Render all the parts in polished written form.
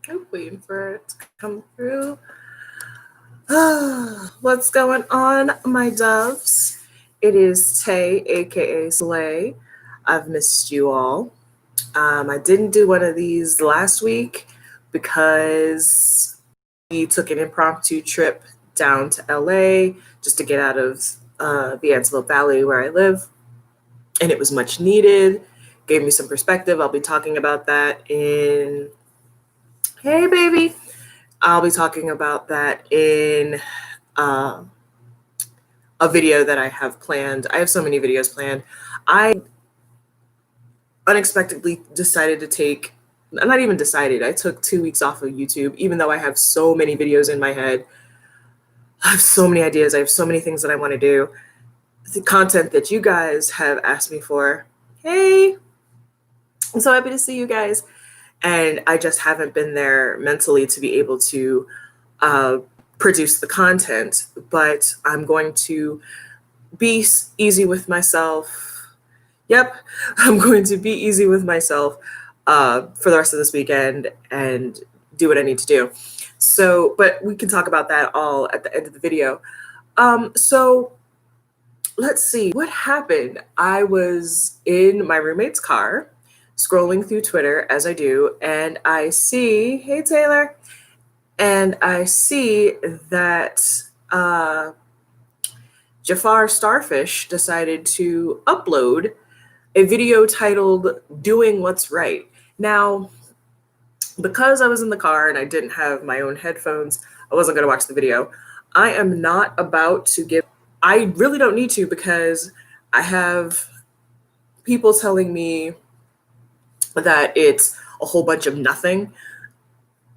I'm waiting for it to come through. What's going on, my doves? It is Tay, aka Slay. I've missed you all. I didn't do one of these last week because we took an impromptu trip down to LA just to get out of the Antelope Valley where I live, and it was much needed. Gave me some perspective. I'll be talking about that in. Hey, baby. I'll be talking about that in uh, a video that I have planned. I have so many videos planned. I unexpectedly decided to take, not even decided, I took 2 weeks off of YouTube, even though I have so many videos in my head. I have so many ideas. I have so many things that I want to do. The content that you guys have asked me for. Hey, I'm so happy to see you guys. And I just haven't been there mentally to be able to uh, produce the content, but I'm going to be easy with myself. Yep, I'm going to be easy with myself for the rest of this weekend and do what I need to do. So, but we can talk about that all at the end of the video. So let's see what happened. I was in my roommate's car scrolling through Twitter as I do, and I see, hey Taylor, and I see that Jafar Starfish decided to upload a video titled Doing What's Right. Now, because I was in the car and I didn't have my own headphones, I wasn't going to watch the video. I am not about to give, I really don't need to because I have people telling me that it's a whole bunch of nothing,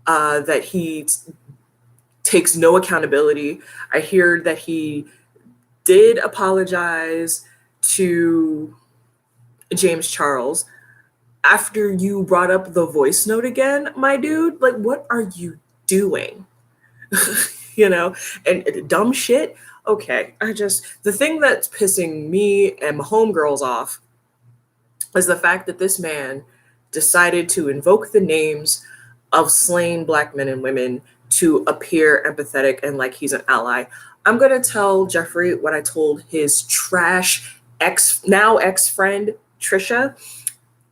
that he takes no accountability. I hear that he did apologize to James Charles after you brought up the voice note again, my dude. Like, what are you doing? You know, and dumb shit. Okay, the thing that's pissing me and my homegirls off is the fact that this man decided to invoke the names of slain Black men and women to appear empathetic and like he's an ally. I'm going to tell Jeffrey what I told his trash now ex friend, Trisha.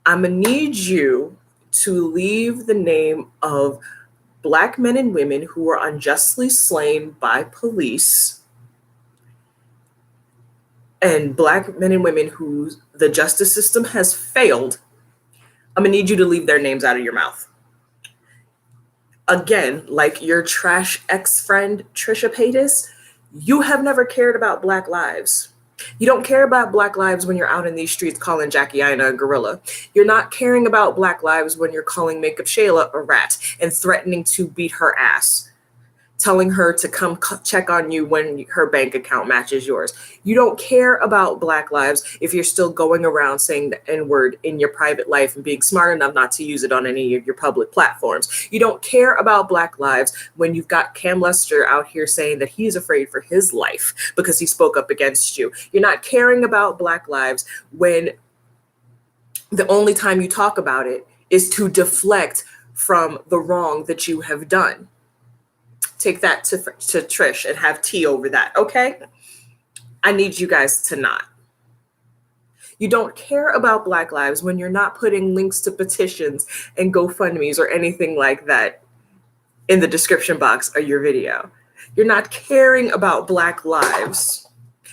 I'm going to need you to leave the name of Black men and women who were unjustly slain by police and Black men and women who the justice system has failed. I'm going to need you to leave their names out of your mouth. Again, like your trash ex-friend, Trisha Paytas, you have never cared about Black lives. You don't care about Black lives when you're out in these streets calling Jackie Aina a gorilla. You're not caring about Black lives when you're calling Makeup Shayla a rat and threatening to beat her ass, telling her to come check on you when her bank account matches yours. You don't care about Black lives if you're still going around saying the N-word in your private life and being smart enough not to use it on any of your public platforms. You don't care about Black lives when you've got Cam Lester out here saying that he's afraid for his life because he spoke up against you. You're not caring about Black lives when the only time you talk about it is to deflect from the wrong that you have done. Take that to Trish and have tea over that, okay? I need you guys to not. You don't care about Black lives when you're not putting links to petitions and GoFundMes or anything like that in the description box of your video. You're not caring about Black lives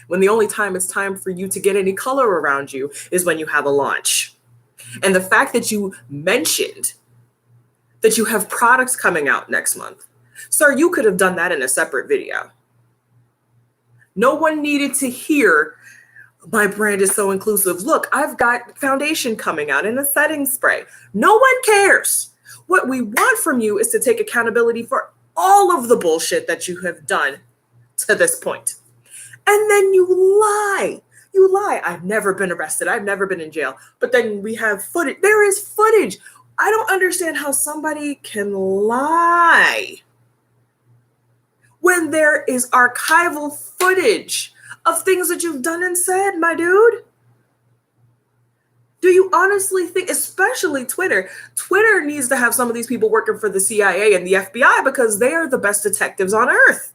when the only time it's time for you to get any color around you is when you have a launch. And the fact that you mentioned that you have products coming out next month, sir, you could have done that in a separate video. No one needed to hear my brand is so inclusive. Look, I've got foundation coming out and a setting spray. No one cares. What we want from you is to take accountability for all of the bullshit that you have done to this point. And then you lie. You lie. I've never been arrested. I've never been in jail. But then we have footage. There is footage. I don't understand how somebody can lie when there is archival footage of things that you've done and said, my dude. Do you honestly think, especially Twitter needs to have some of these people working for the CIA and the FBI because they are the best detectives on earth.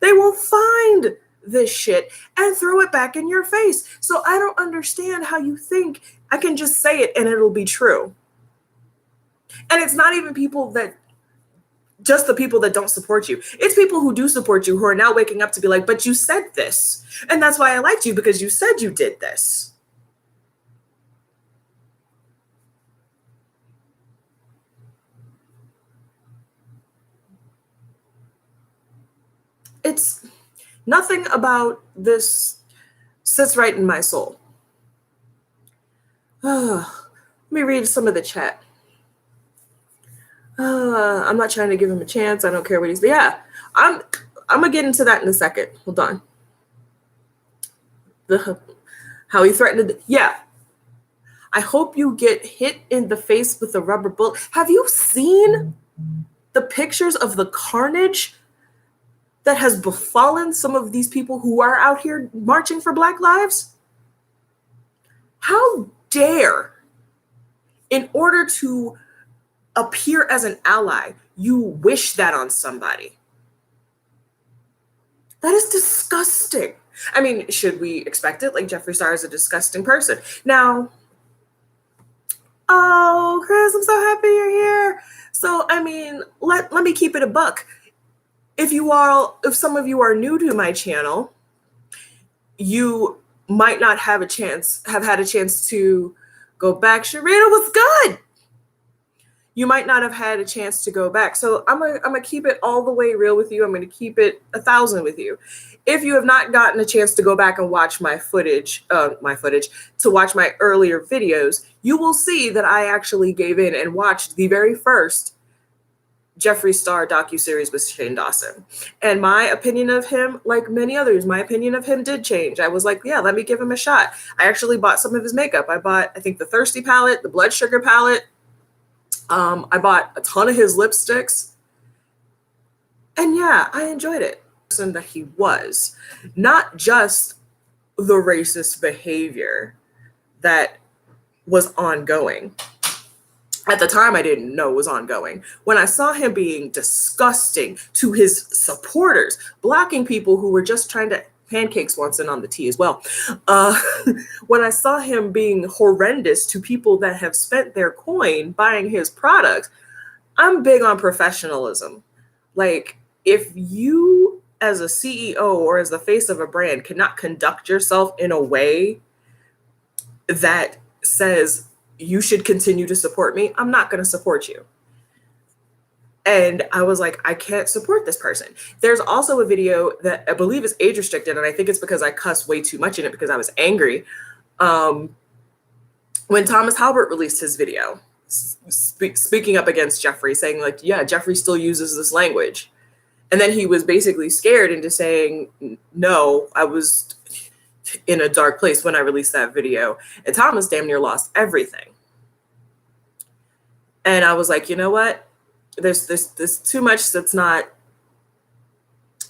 They will find this shit and throw it back in your face. So I don't understand how you think I can just say it and it'll be true. And it's not even people that, just the people that don't support you. It's people who do support you who are now waking up to be like, but you said this. And that's why I liked you, because you said you did this. It's nothing about this sits right in my soul. Let me read some of the chat. I'm not trying to give him a chance. I don't care what he's. Yeah, I'm gonna get into that in a second. Hold on. How he threatened. Yeah, I hope you get hit in the face with a rubber bullet. Have you seen the pictures of the carnage that has befallen some of these people who are out here marching for Black lives? How dare, in order to appear as an ally, you wish that on somebody? That is disgusting. I mean, should we expect it? Like, Jeffree Star is a disgusting person. Now, oh, Chris, I'm so happy you're here. So, I mean, let me keep it a buck. If some of you are new to my channel, you might not have had a chance to go back. Sharita, what's good? You might not have had a chance to go back. So I'm gonna keep it all the way real with you. I'm gonna keep it 1,000 with you. If you have not gotten a chance to go back and watch my footage, to watch my earlier videos, you will see that I actually gave in and watched the very first Jeffree Star docuseries with Shane Dawson. And my opinion of him, like many others, my opinion of him did change. I was like, yeah, let me give him a shot. I actually bought some of his makeup. I bought, I think, the Thirsty palette, the Blood Sugar palette. I bought a ton of his lipsticks. And yeah, I enjoyed it. Person that he was, not just the racist behavior that was ongoing. At the time, I didn't know it was ongoing. When I saw him being disgusting to his supporters, blocking people who were just trying to pancake Swanson on the tea as well. When I saw him being horrendous to people that have spent their coin buying his products, I'm big on professionalism. Like, if you as a CEO or as the face of a brand cannot conduct yourself in a way that says you should continue to support me, I'm not going to support you. And I was like, I can't support this person. There's also a video that I believe is age restricted, and I think it's because I cuss way too much in it because I was angry. When Thomas Halbert released his video, speaking up against Jeffree, saying like, yeah, Jeffree still uses this language. And then he was basically scared into saying, no, I was in a dark place when I released that video. And Thomas damn near lost everything. And I was like, you know what? There's too much that's not,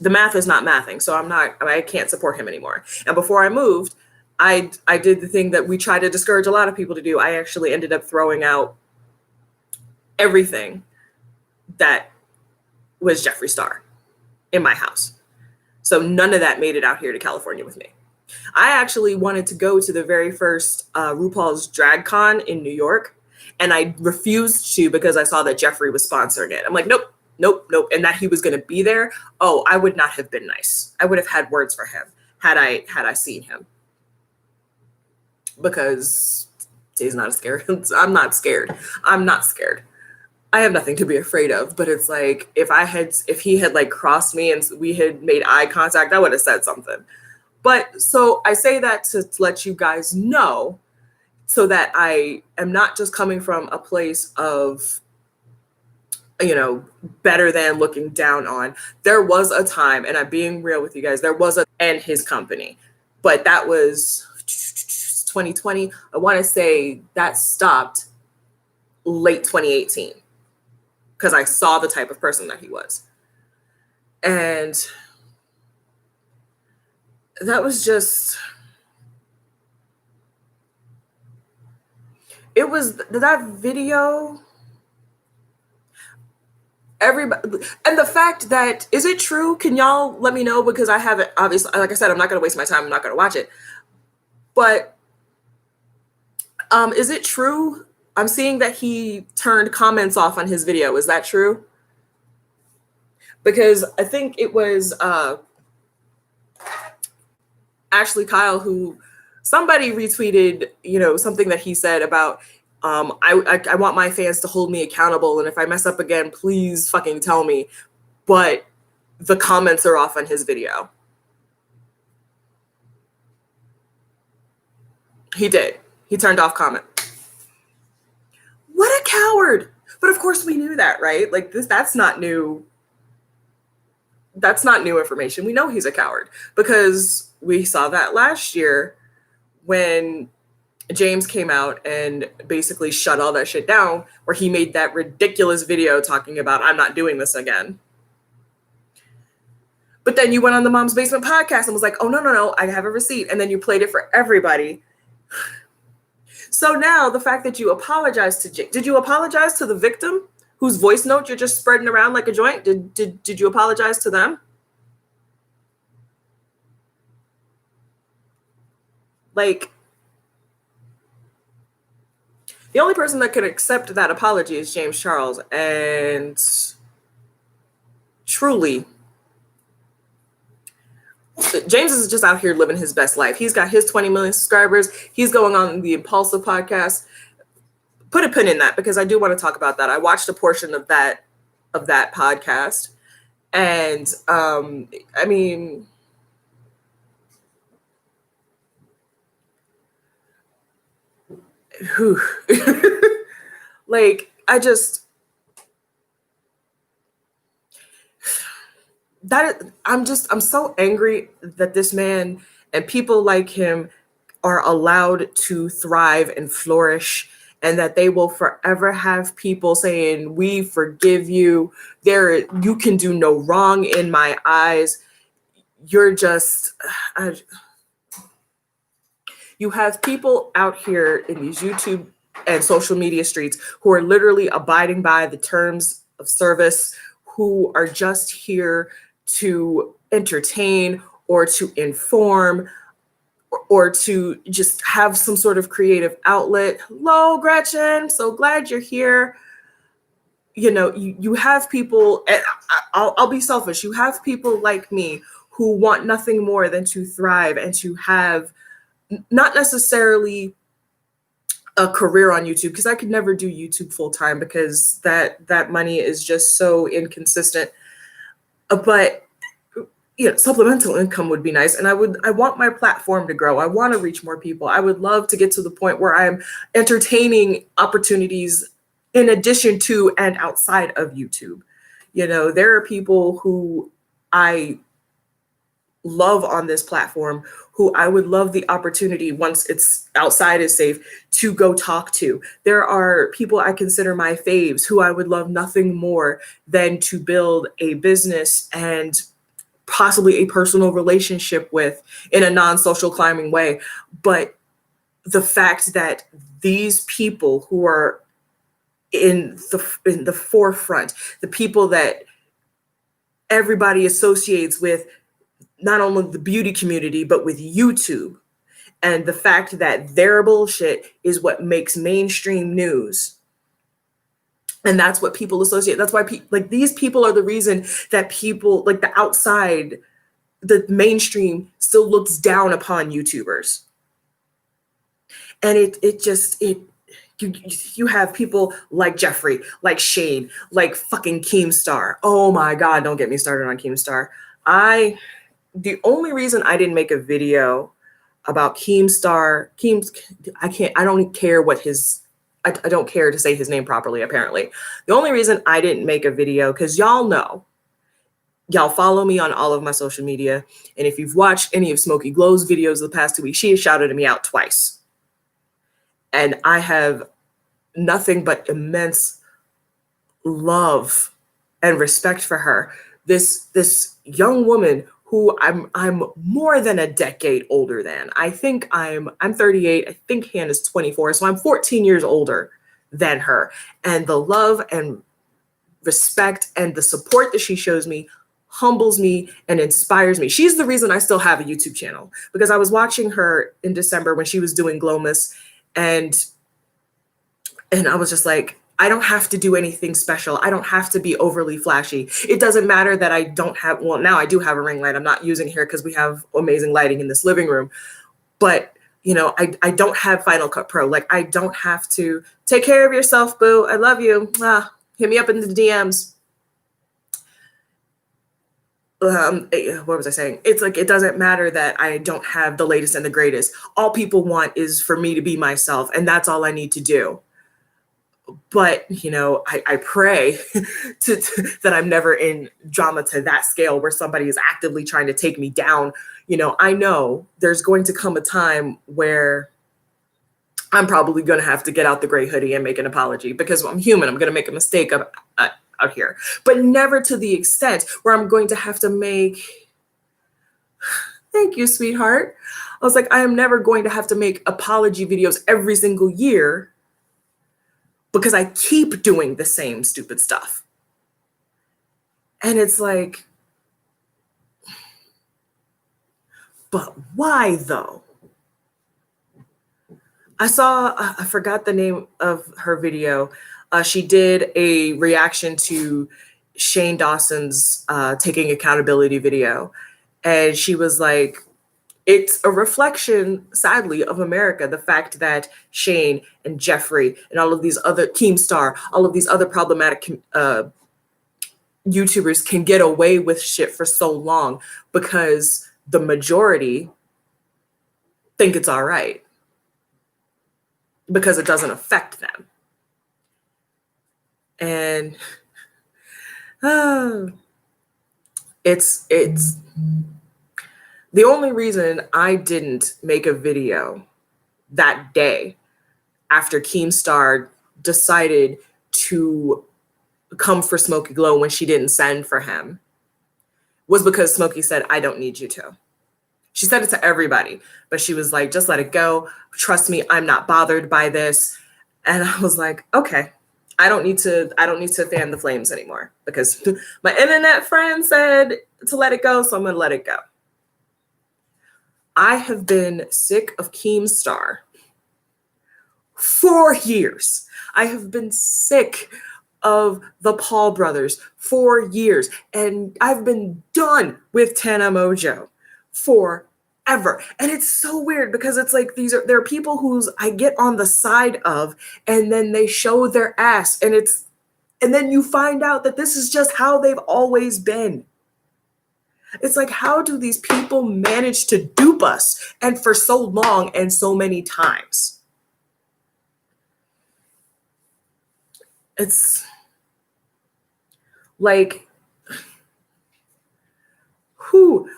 the math is not mathing. So I can't support him anymore. And before I moved, I did the thing that we try to discourage a lot of people to do. I actually ended up throwing out everything that was Jeffree Star in my house. So none of that made it out here to California with me. I actually wanted to go to the very first RuPaul's Drag Con in New York, and I refused to because I saw that Jeffree was sponsoring it. I'm like, nope. And that he was going to be there. Oh, I would not have been nice. I would have had words for him had I seen him. Because he's not scared. I'm not scared. I have nothing to be afraid of, but it's like if he had like crossed me and we had made eye contact, I would have said something. But so I say that to let you guys know so that I am not just coming from a place of, you know, better than looking down on. There was a time, and I'm being real with you guys, and his company, but that was 2020. I want to say that stopped late 2018 because I saw the type of person that he was. And that was just, it was that video. Everybody, and the fact that, is it true? Can y'all let me know? Because I haven't, obviously, like I said, I'm not going to waste my time. I'm not going to watch it. But is it true? I'm seeing that he turned comments off on his video. Is that true? Because I think it was Ashley Kyle who, somebody retweeted, something that he said about, I want my fans to hold me accountable, and if I mess up again, please fucking tell me. But the comments are off on his video. He did. He turned off comment. What a coward. But of course we knew that, right? Like that's not new. That's not new information. We know he's a coward because we saw that last year when James came out and basically shut all that shit down, where he made that ridiculous video talking about, I'm not doing this again. But then you went on the Mom's Basement podcast and was like, oh, no, I have a receipt. And then you played it for everybody. So now the fact that you apologized to Jake, did you apologize to the victim whose voice note you're just spreading around like a joint? Did you apologize to them? Like, the only person that could accept that apology is James Charles. And truly, James is just out here living his best life. He's got his 20 million subscribers. He's going on the Impulsive podcast. Put a pin in that because I do want to talk about that. I watched a portion of that podcast. And I mean, whew. Like, I'm so angry that this man and people like him are allowed to thrive and flourish, and that they will forever have people saying, we forgive you. You can do no wrong in my eyes. You're just, you have people out here in these YouTube and social media streets who are literally abiding by the terms of service, who are just here to entertain or to inform or to just have some sort of creative outlet. Hello, Gretchen. So glad you're here. You have people, and I'll be selfish. You have people like me who want nothing more than to thrive and to have not necessarily a career on YouTube, because I could never do YouTube full time because that money is just so inconsistent. But supplemental income would be nice. And I want my platform to grow. I want to reach more people. I would love to get to the point where I'm entertaining opportunities in addition to and outside of YouTube. There are people who I love on this platform who I would love the opportunity, once it's outside is safe, to go talk to. There are people I consider my faves who I would love nothing more than to build a business and possibly a personal relationship with in a non-social climbing way. But the fact that these people who are in the forefront, the people that everybody associates with not only the beauty community, but with YouTube, and the fact that their bullshit is what makes mainstream news. And that's what people associate. That's why these people are the reason that people like the outside, the mainstream still looks down upon YouTubers. And you have people like Jeffrey, like Shane, like fucking Keemstar. Oh my God, don't get me started on Keemstar. The only reason I didn't make a video about Keemstar, I don't care what I don't care to say his name properly, apparently. The only reason I didn't make a video, because y'all follow me on all of my social media. And if you've watched any of Smokey Glow's videos the past 2 weeks, she has shouted me out twice. And I have nothing but immense love and respect for her. This young woman who I'm more than a decade older than. I think I'm 38. I think Hannah's 24. So I'm 14 years older than her. And the love and respect and the support that she shows me humbles me and inspires me. She's the reason I still have a YouTube channel, because I was watching her in December when she was doing Glomus, and I was just like, I don't have to do anything special. I don't have to be overly flashy. It doesn't matter that I don't have, well, now I do have a ring light. I'm not using it here because we have amazing lighting in this living room. But, you know, I don't have Final Cut Pro. Like, I don't have to take care of yourself, boo. I love you. Hit me up in the DMs. What was I saying? It's like, it doesn't matter that I don't have the latest and the greatest. All people want is for me to be myself, and that's all I need to do. But, you know, I pray that I'm never in drama to that scale where somebody is actively trying to take me down. You know, I know there's going to come a time where I'm probably going to have to get out the gray hoodie and make an apology, because I'm human. I'm going to make a mistake out here, but never to the extent where I'm going to have to make, thank you, sweetheart. I was like, I am never going to have to make apology videos every single year because I keep doing the same stupid stuff. And it's like, but why though? I saw, I forgot the name of her video. She did a reaction to Shane Dawson's taking accountability video. And she was like, it's a reflection, sadly, of America, the fact that Shane and Jeffrey and all of these other, Keemstar, all of these other problematic YouTubers can get away with shit for so long because the majority think it's all right because it doesn't affect them. And it's the only reason I didn't make a video that day after Keemstar decided to come for Smokey Glow when she didn't send for him was because Smokey said, I don't need you to. She said it to everybody, but she was like, just let it go. Trust me, I'm not bothered by this. And I was like, okay, I don't need to fan the flames anymore because my internet friend said to let it go, so I'm gonna let it go. I have been sick of Keemstar for years. I have been sick of the Paul brothers for years. And I've been done with Tana Mojo forever. And it's so weird because it's like there are people whose I get on the side of, and then they show their ass, and then you find out that this is just how they've always been. It's like, how do these people manage to dupe us and for so long and so many times? It's like,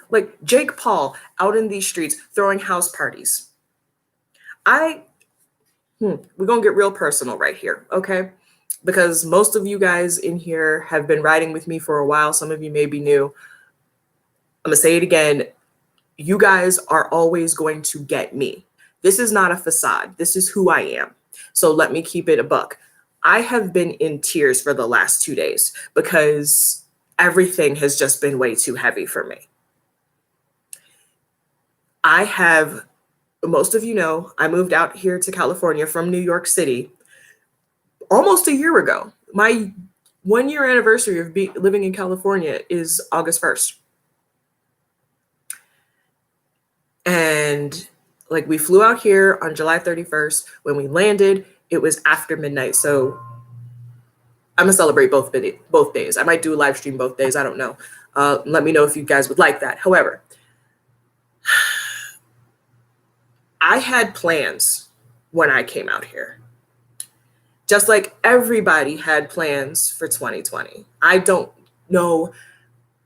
like Jake Paul out in these streets throwing house parties. We're going to get real personal right here, okay? Because most of you guys in here have been riding with me for a while. Some of you may be new. I'm going to say it again. You guys are always going to get me. This is not a facade. This is who I am. So let me keep it a buck. I have been in tears for the last 2 days because everything has just been way too heavy for me. Most of you know, I moved out here to California from New York City almost a year ago. My 1 year anniversary of living in California is August 1st. And like, we flew out here on July 31st. When we landed, it was after midnight. So I'm gonna celebrate both days. I might do a live stream both days. I don't know. Let me know if you guys would like that. However, I had plans when I came out here. Just like everybody had plans for 2020. I don't know.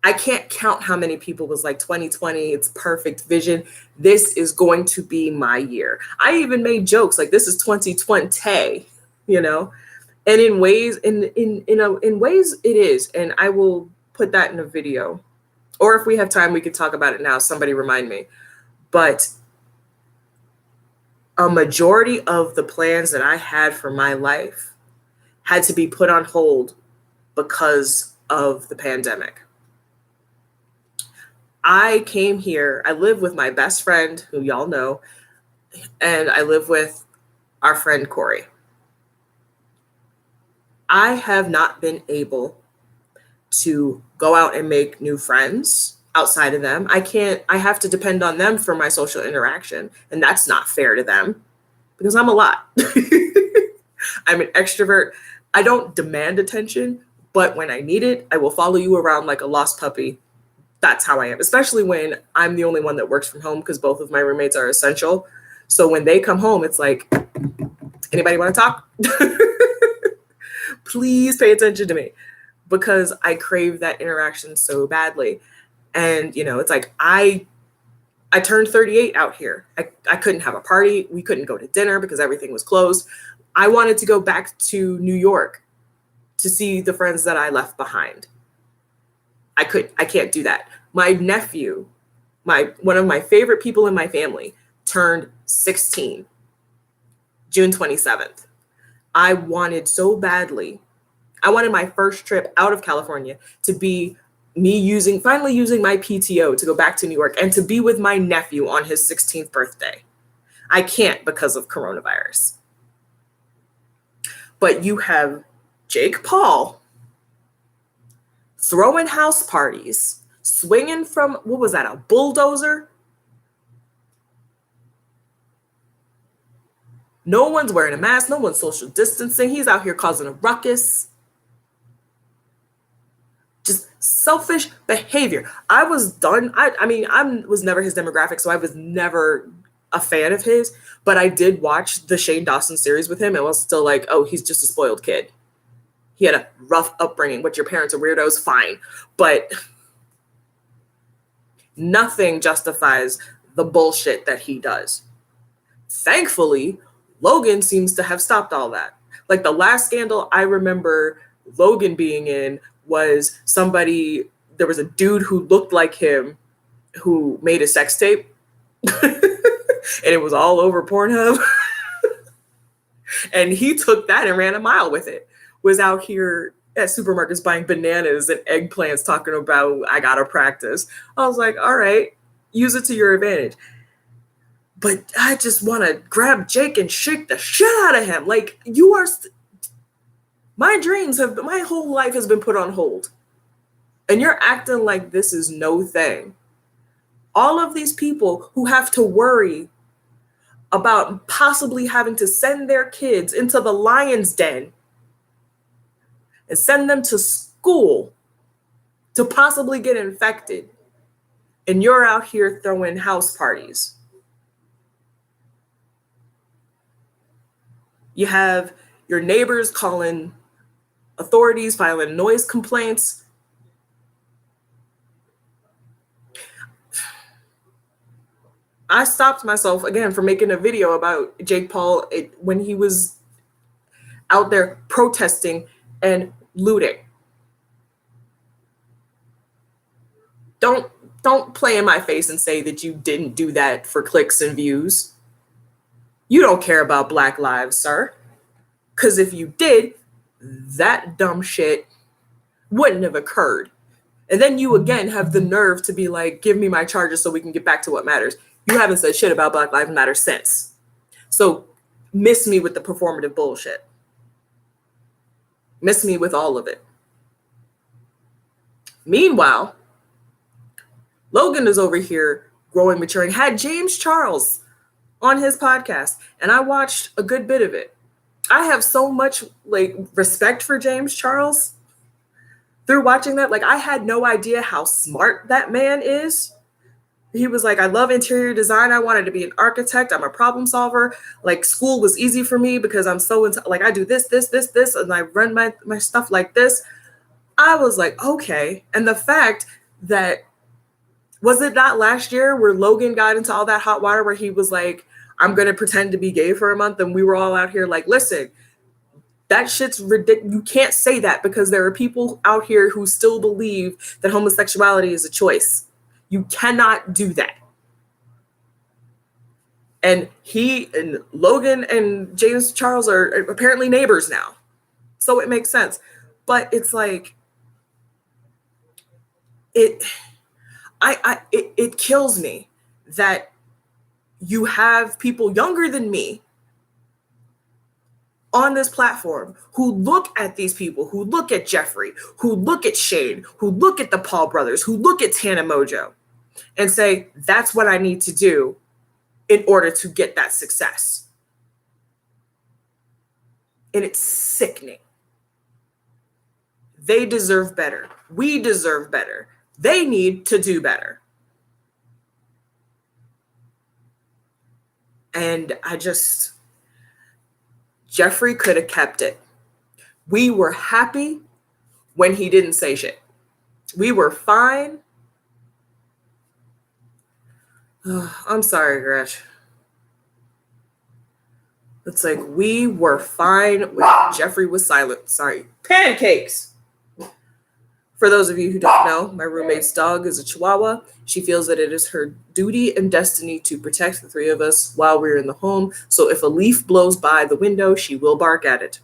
I can't count how many people was like 2020, it's perfect vision. This is going to be my year. I even made jokes like this is 2020, you know? And in ways it is. And I will put that in a video Or if we have time, we could talk about it now. Somebody remind me. But a majority of the plans that I had for my life had to be put on hold because of the pandemic. I came here, I live with my best friend, who y'all know, and I live with our friend Corey. I have not been able to go out and make new friends outside of them. I have to depend on them for my social interaction. And that's not fair to them because I'm a lot. I'm an extrovert. I don't demand attention, but when I need it, I will follow you around like a lost puppy. That's how I am, especially when I'm the only one that works from home because both of my roommates are essential. So when they come home, it's like, anybody want to talk? Please pay attention to me because I crave that interaction so badly. And, it's like I turned 38 out here. I couldn't have a party. We couldn't go to dinner because everything was closed. I wanted to go back to New York to see the friends that I left behind. I can't do that. My nephew, one of my favorite people in my family, turned 16, June 27th. I wanted so badly. I wanted my first trip out of California to be me finally using my PTO to go back to New York and to be with my nephew on his 16th birthday. I can't because of coronavirus. But you have Jake Paul throwing house parties, swinging from, what was that, a bulldozer? No one's wearing a mask. No one's social distancing. He's out here causing a ruckus. Just selfish behavior. I was done. I was never his demographic, so I was never a fan of his. But I did watch the Shane Dawson series with him and was still like, oh, he's just a spoiled kid. He had a rough upbringing. What, your parents are weirdos? Fine. But nothing justifies the bullshit that he does. Thankfully, Logan seems to have stopped all that. Like the last scandal I remember Logan being in was there was a dude who looked like him who made a sex tape and it was all over Pornhub. And he took that and ran a mile with it. Was out here at supermarkets buying bananas and eggplants talking about, I gotta practice. I was like, all right, use it to your advantage. But I just want to grab Jake and shake the shit out of him. Like, my whole life has been put on hold. And you're acting like this is no thing. All of these people who have to worry about possibly having to send their kids into the lion's den and send them to school to possibly get infected. And you're out here throwing house parties. You have your neighbors calling authorities, filing noise complaints. I stopped myself again from making a video about Jake Paul when he was out there protesting and looting. Don't play in my face and say that you didn't do that for clicks and views. You don't care about Black lives, sir. Because if you did, that dumb shit wouldn't have occurred. And then you again have the nerve to be like, give me my charges so we can get back to what matters. You haven't said shit about Black Lives Matter since. So miss me with the performative bullshit. Miss me with all of it. Meanwhile, Logan is over here growing, maturing, had James Charles on his podcast, and I watched a good bit of it. I have so much respect for James Charles through watching that. Like, I had no idea how smart that man is. He was like, I love interior design. I wanted to be an architect. I'm a problem solver. Like, school was easy for me because I'm so I do this, and I run my stuff like this. I was like, okay. And the fact that, was it not last year where Logan got into all that hot water where he was like, I'm going to pretend to be gay for a month. And we were all out here like, listen, That shit's ridiculous. You can't say that because there are people out here who still believe that homosexuality is a choice. You cannot do that. And he and Logan and James Charles are apparently neighbors now. So it makes sense. But it's like, it kills me that you have people younger than me on this platform who look at these people, who look at Jeffree, who look at Shane, who look at the Paul brothers, who look at Tana Mongeau and say, that's what I need to do in order to get that success. And it's sickening. They deserve better. We deserve better. They need to do better. And Jeffree could have kept it. We were happy when he didn't say shit. We were fine. I'm sorry, Gretch. It's like we were fine when Jeffree was silent. Sorry. Pancakes. For those of you who don't know, my roommate's dog is a Chihuahua. She feels that it is her duty and destiny to protect the three of us while we're in the home. So if a leaf blows by the window, she will bark at it.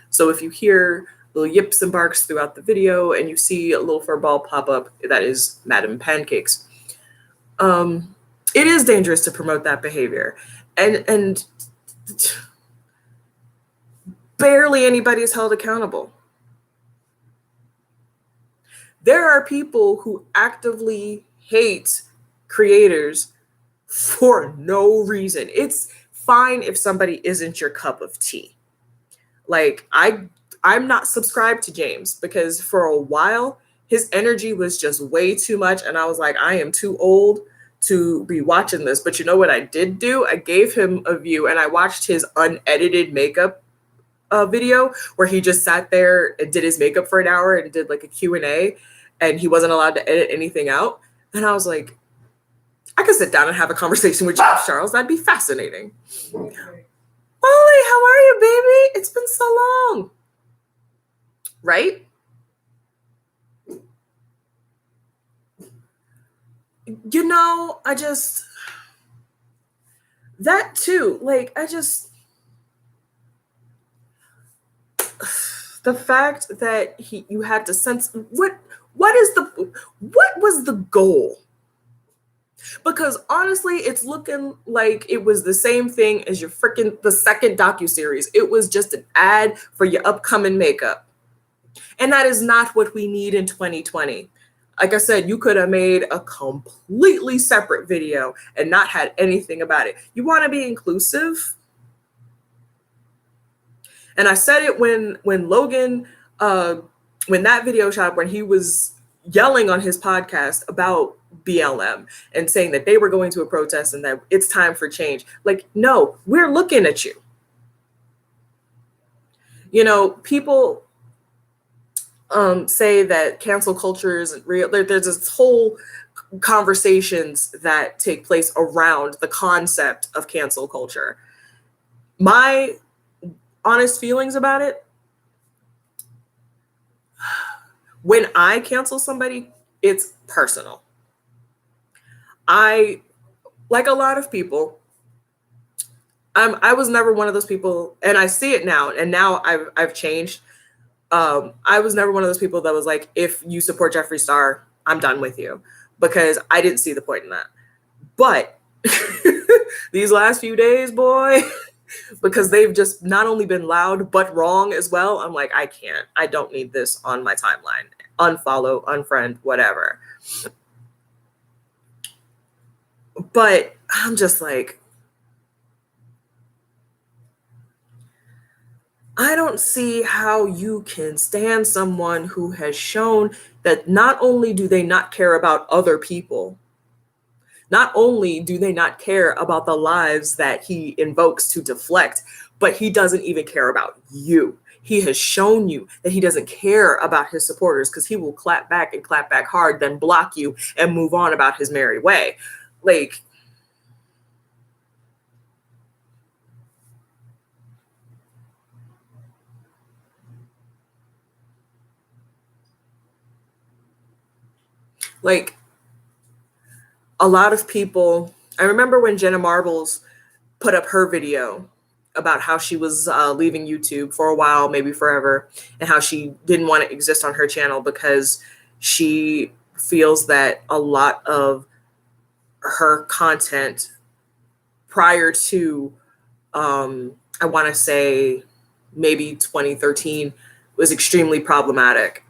So if you hear little yips and barks throughout the video and you see a little fur ball pop up, that is Madam Pancakes. It is dangerous to promote that behavior. And barely anybody is held accountable. There are people who actively hate creators for no reason. It's fine if somebody isn't your cup of tea. Like, I'm not subscribed to James because for a while, his energy was just way too much. And I was like, I am too old to be watching this. But you know what I did do? I gave him a view and I watched his unedited makeup video where he just sat there and did his makeup for an hour and did like a Q&A, and he wasn't allowed to edit anything out. And I was like, I could sit down and have a conversation with James Charles. That'd be fascinating. Molly, how are you, baby? It's been so long. Right? You know, that too, like, the fact that you had to sense, what was the goal? Because honestly, it's looking like it was the same thing as the second docuseries. It was just an ad for your upcoming makeup. And that is not what we need in 2020. Like I said, you could have made a completely separate video and not had anything about it. You want to be inclusive? And I said it when Logan, when that video shot, when he was yelling on his podcast about BLM and saying that they were going to a protest and that it's time for change. Like, no, we're looking at you. You know, people say that cancel culture isn't real. There's this whole conversations that take place around the concept of cancel culture. My honest feelings about it, when I cancel somebody, it's personal. I, like a lot of people, I was never one of those people, and I see it now, and now I've changed. I was never one of those people that was like, if you support Jeffree Star, I'm done with you, because I didn't see the point in that. But these last few days, boy, because they've just not only been loud, but wrong as well. I'm like, I don't need this on my timeline. Unfollow, unfriend, whatever. But I'm just like, I don't see how you can stand someone who has shown that not only do they not care about other people, not only do they not care about the lives that he invokes to deflect, but he doesn't even care about you. He has shown you that he doesn't care about his supporters because he will clap back and clap back hard, then block you and move on about his merry way. Like, Like, a lot of people, I remember when Jenna Marbles put up her video about how she was leaving YouTube for a while, maybe forever, and how she didn't want to exist on her channel because she feels that a lot of her content prior to, I want to say maybe 2013, was extremely problematic.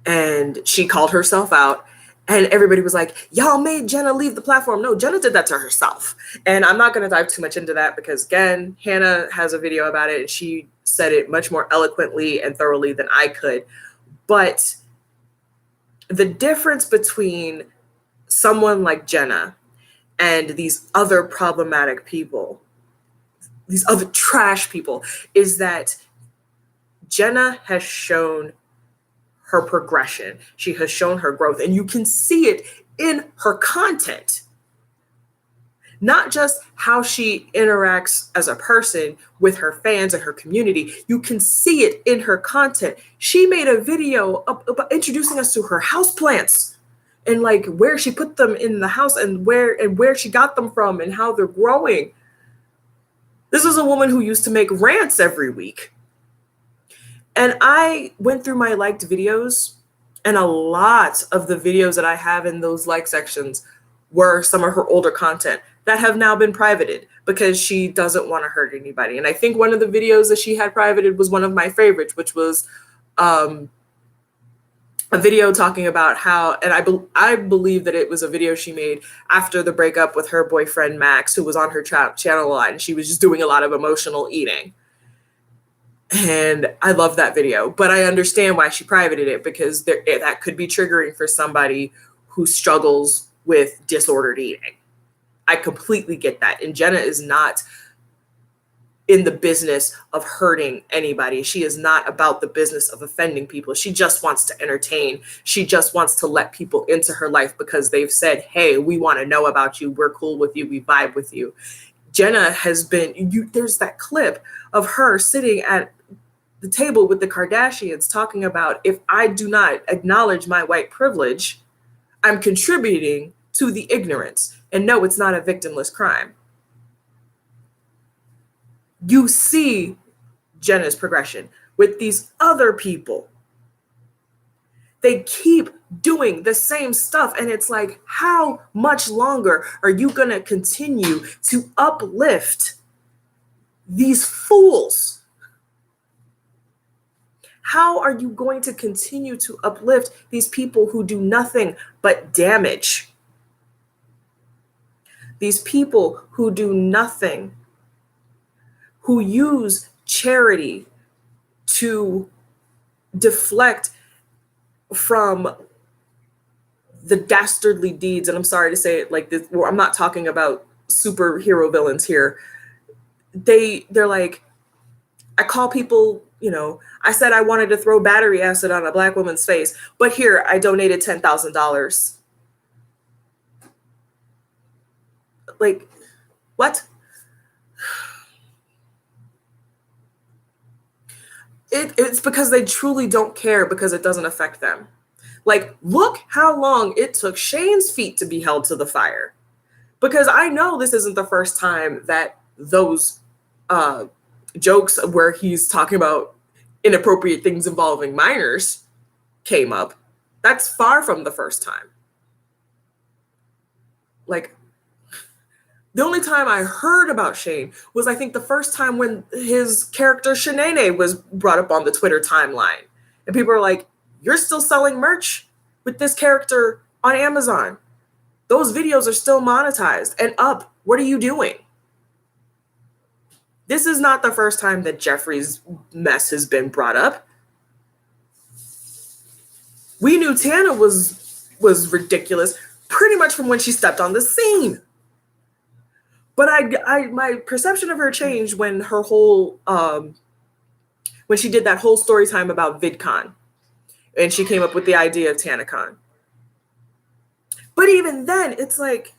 And she called herself out. And everybody was like, y'all made Jenna leave the platform. No, Jenna did that to herself. And I'm not going to dive too much into that because, again, Hannah has a video about it and she said it much more eloquently and thoroughly than I could. But the difference between someone like Jenna and these other problematic people, these other trash people, is that Jenna has shown her progression. She has shown her growth, and you can see it in her content. Not just how she interacts as a person with her fans and her community. You can see it in her content. She made a video about introducing us to her houseplants and like where she put them in the house and where she got them from and how they're growing. This is a woman who used to make rants every week. And I went through my liked videos, and a lot of the videos that I have in those like sections were some of her older content that have now been privated because she doesn't want to hurt anybody. And I think one of the videos that she had privated was one of my favorites, which was a video talking about how, and I believe that it was a video she made after the breakup with her boyfriend, Max, who was on her channel a lot, and she was just doing a lot of emotional eating. And I love that video, but I understand why she privated it because that could be triggering for somebody who struggles with disordered eating. I completely get that. And Jenna is not in the business of hurting anybody. She is not about the business of offending people. She just wants to entertain. She just wants to let people into her life because they've said, hey, we want to know about you. We're cool with you. We vibe with you. Jenna has been, there's that clip of her sitting at the table with the Kardashians talking about, if I do not acknowledge my white privilege, I'm contributing to the ignorance. And no, it's not a victimless crime. You see Jenna's progression with these other people. They keep doing the same stuff. And it's like, how much longer are you going to continue to uplift these fools? How are you going to continue to uplift these people who do nothing but damage? These people who do nothing, who use charity to deflect from the dastardly deeds. And I'm sorry to say it like this, I'm not talking about superhero villains here. They're like, I call people, I said I wanted to throw battery acid on a Black woman's face, but here I donated $10,000. Like, what? It's because they truly don't care because it doesn't affect them. Like, look how long it took Shane's feet to be held to the fire. Because I know this isn't the first time that those jokes where he's talking about inappropriate things involving minors came up. That's far from the first time. Like, the only time I heard about Shane was, I think, the first time when his character Shanae was brought up on the Twitter timeline. And people are like, you're still selling merch with this character on Amazon. Those videos are still monetized and up. What are you doing? This is not the first time that Jeffrey's mess has been brought up. We knew Tana was ridiculous pretty much from when she stepped on the scene. But my perception of her changed when her whole, when she did that whole story time about VidCon. And she came up with the idea of TanaCon. But even then, it's like,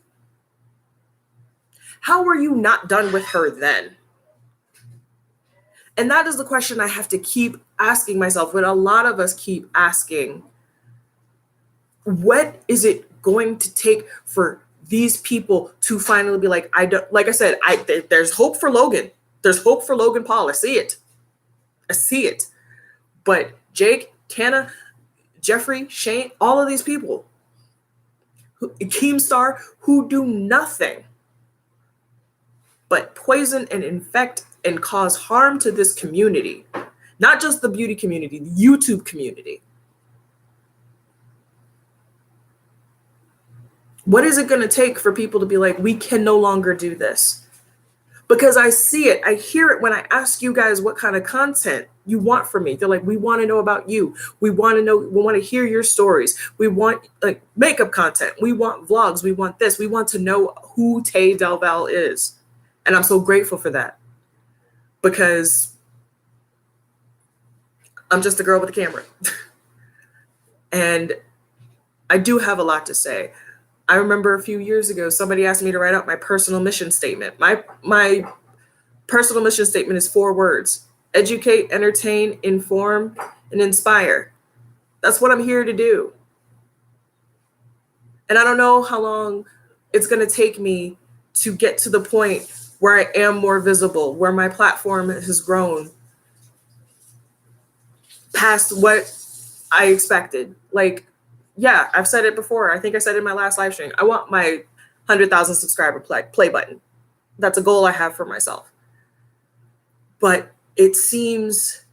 how were you not done with her then? And that is the question I have to keep asking myself, what a lot of us keep asking What is it going to take for these people to finally be like, I don't, like I said, there's hope for Logan. There's hope for Logan Paul. I see it. I see it. But Jake, Tana, Jeffrey, Shane, all of these people, Keemstar, who do nothing but poison and infect and cause harm to this community. Not just the beauty community, the YouTube community. What is it going to take for people to be like, we can no longer do this? Because I see it, I hear it when I ask you guys what kind of content you want from me. They're like, we want to know about you. We want to know, we want to hear your stories. We want like makeup content. We want vlogs. We want this. We want to know who Tay Del Val is. And I'm so grateful for that. Because I'm just a girl with a camera. And I do have a lot to say. I remember a few years ago, somebody asked me to write out my personal mission statement. My personal mission statement is 4 words: educate, entertain, inform, and inspire. That's what I'm here to do. And I don't know how long it's going to take me to get to the point where I am more visible, where my platform has grown past what I expected. Like, yeah, I've said it before. I think I said it in my last live stream. I want my 100,000 subscriber play button. That's a goal I have for myself. But it seems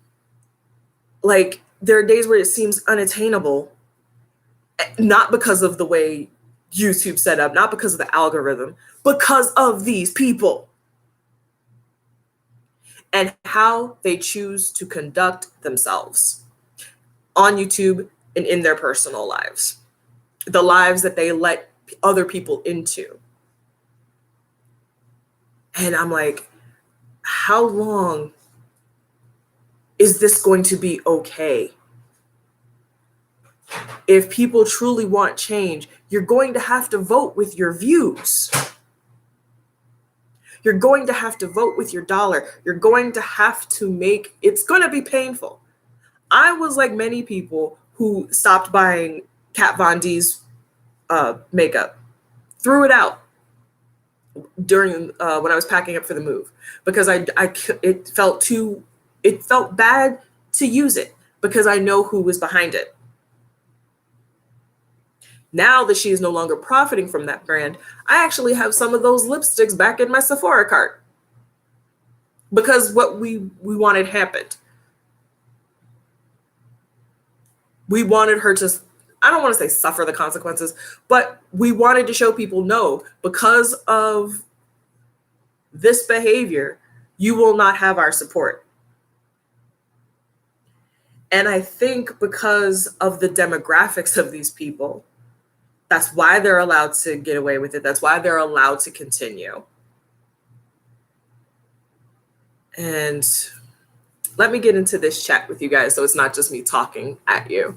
like there are days where it seems unattainable, not because of the way YouTube set up, not because of the algorithm, because of these people and how they choose to conduct themselves on YouTube and in their personal lives, the lives that they let other people into. And I'm like, how long is this going to be okay? If people truly want change, you're going to have to vote with your views. You're going to have to vote with your dollar. You're going to have to make, it's going to be painful. I was like many people who stopped buying Kat Von D's makeup, threw it out during when I was packing up for the move, because it felt bad to use it because I know who was behind it. Now that she is no longer profiting from that brand, I actually have some of those lipsticks back in my Sephora cart because what we wanted happened. We wanted her to, I don't want to say suffer the consequences, but we wanted to show people, no, because of this behavior, you will not have our support. And I think because of the demographics of these people, that's why they're allowed to get away with it. That's why they're allowed to continue. And let me get into this chat with you guys so it's not just me talking at you.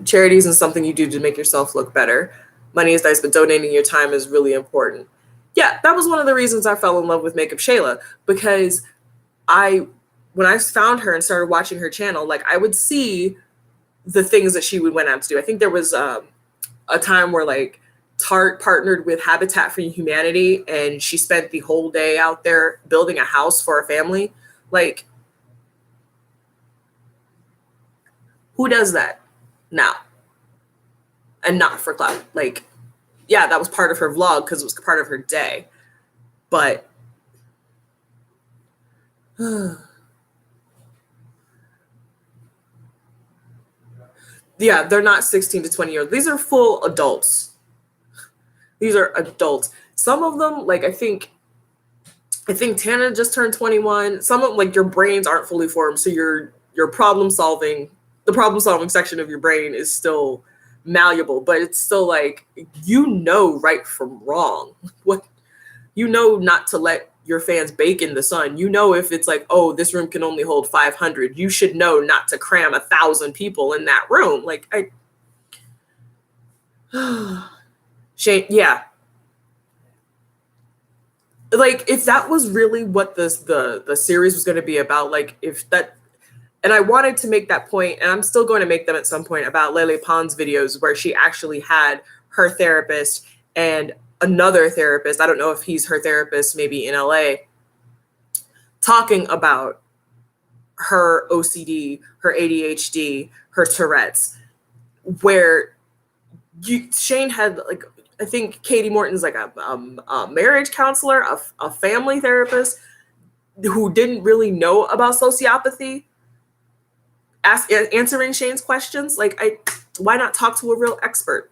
Charities is something you do to make yourself look better. Money is nice, but donating your time is really important. Yeah, that was one of the reasons I fell in love with Makeup Shayla, because when I found her and started watching her channel, like I would see the things that she would went out to do. I think there was a time where like Tarte partnered with Habitat for Humanity and she spent the whole day out there building a house for a family. Like, who does that now? And not for clout. Like, yeah, that was part of her vlog because it was part of her day. But yeah, they're not 16 to 20 years old. These are full adults. These are adults. Some of them, like I think Tana just turned 21. Some of them, like your brains aren't fully formed, so your problem solving, the problem solving section of your brain is still malleable, but it's still like, you know, right from wrong. What, you know, not to let your fans bake in the sun. You know, if it's like, oh, this room can only hold 500, you should know not to cram 1,000 people in that room. Like, Shane, yeah. Like, if that was really what the series was going to be about, like, if that, And I wanted to make that point, and I'm still going to make them at some point, about Lele Pons videos where she actually had her therapist and another therapist, I don't know if he's her therapist, maybe in LA, talking about her OCD, her ADHD, her Tourette's, where Shane had, like, I think Katie Morton's like a marriage counselor, a family therapist who didn't really know about sociopathy, answering Shane's questions. Like, why not talk to a real expert?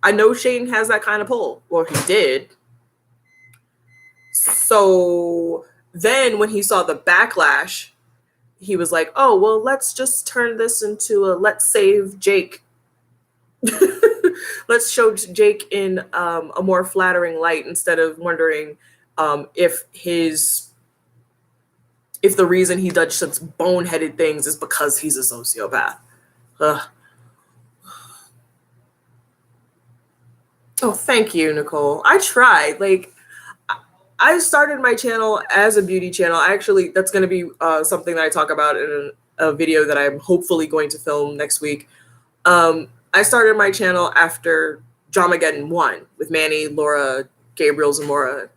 I know Shane has that kind of pull. Well, he did. So then when he saw the backlash, he was like, oh, well, let's just turn this into a let's save Jake. Let's show Jake in a more flattering light, instead of wondering if the reason he does such boneheaded things is because he's a sociopath. Ugh. Oh, thank you, Nicole. I tried. Like, I started my channel as a beauty channel. That's going to be something that I talk about in a video that I'm hopefully going to film next week. I started my channel after Dramageddon 1 with Manny, Laura, Gabriel Zamora,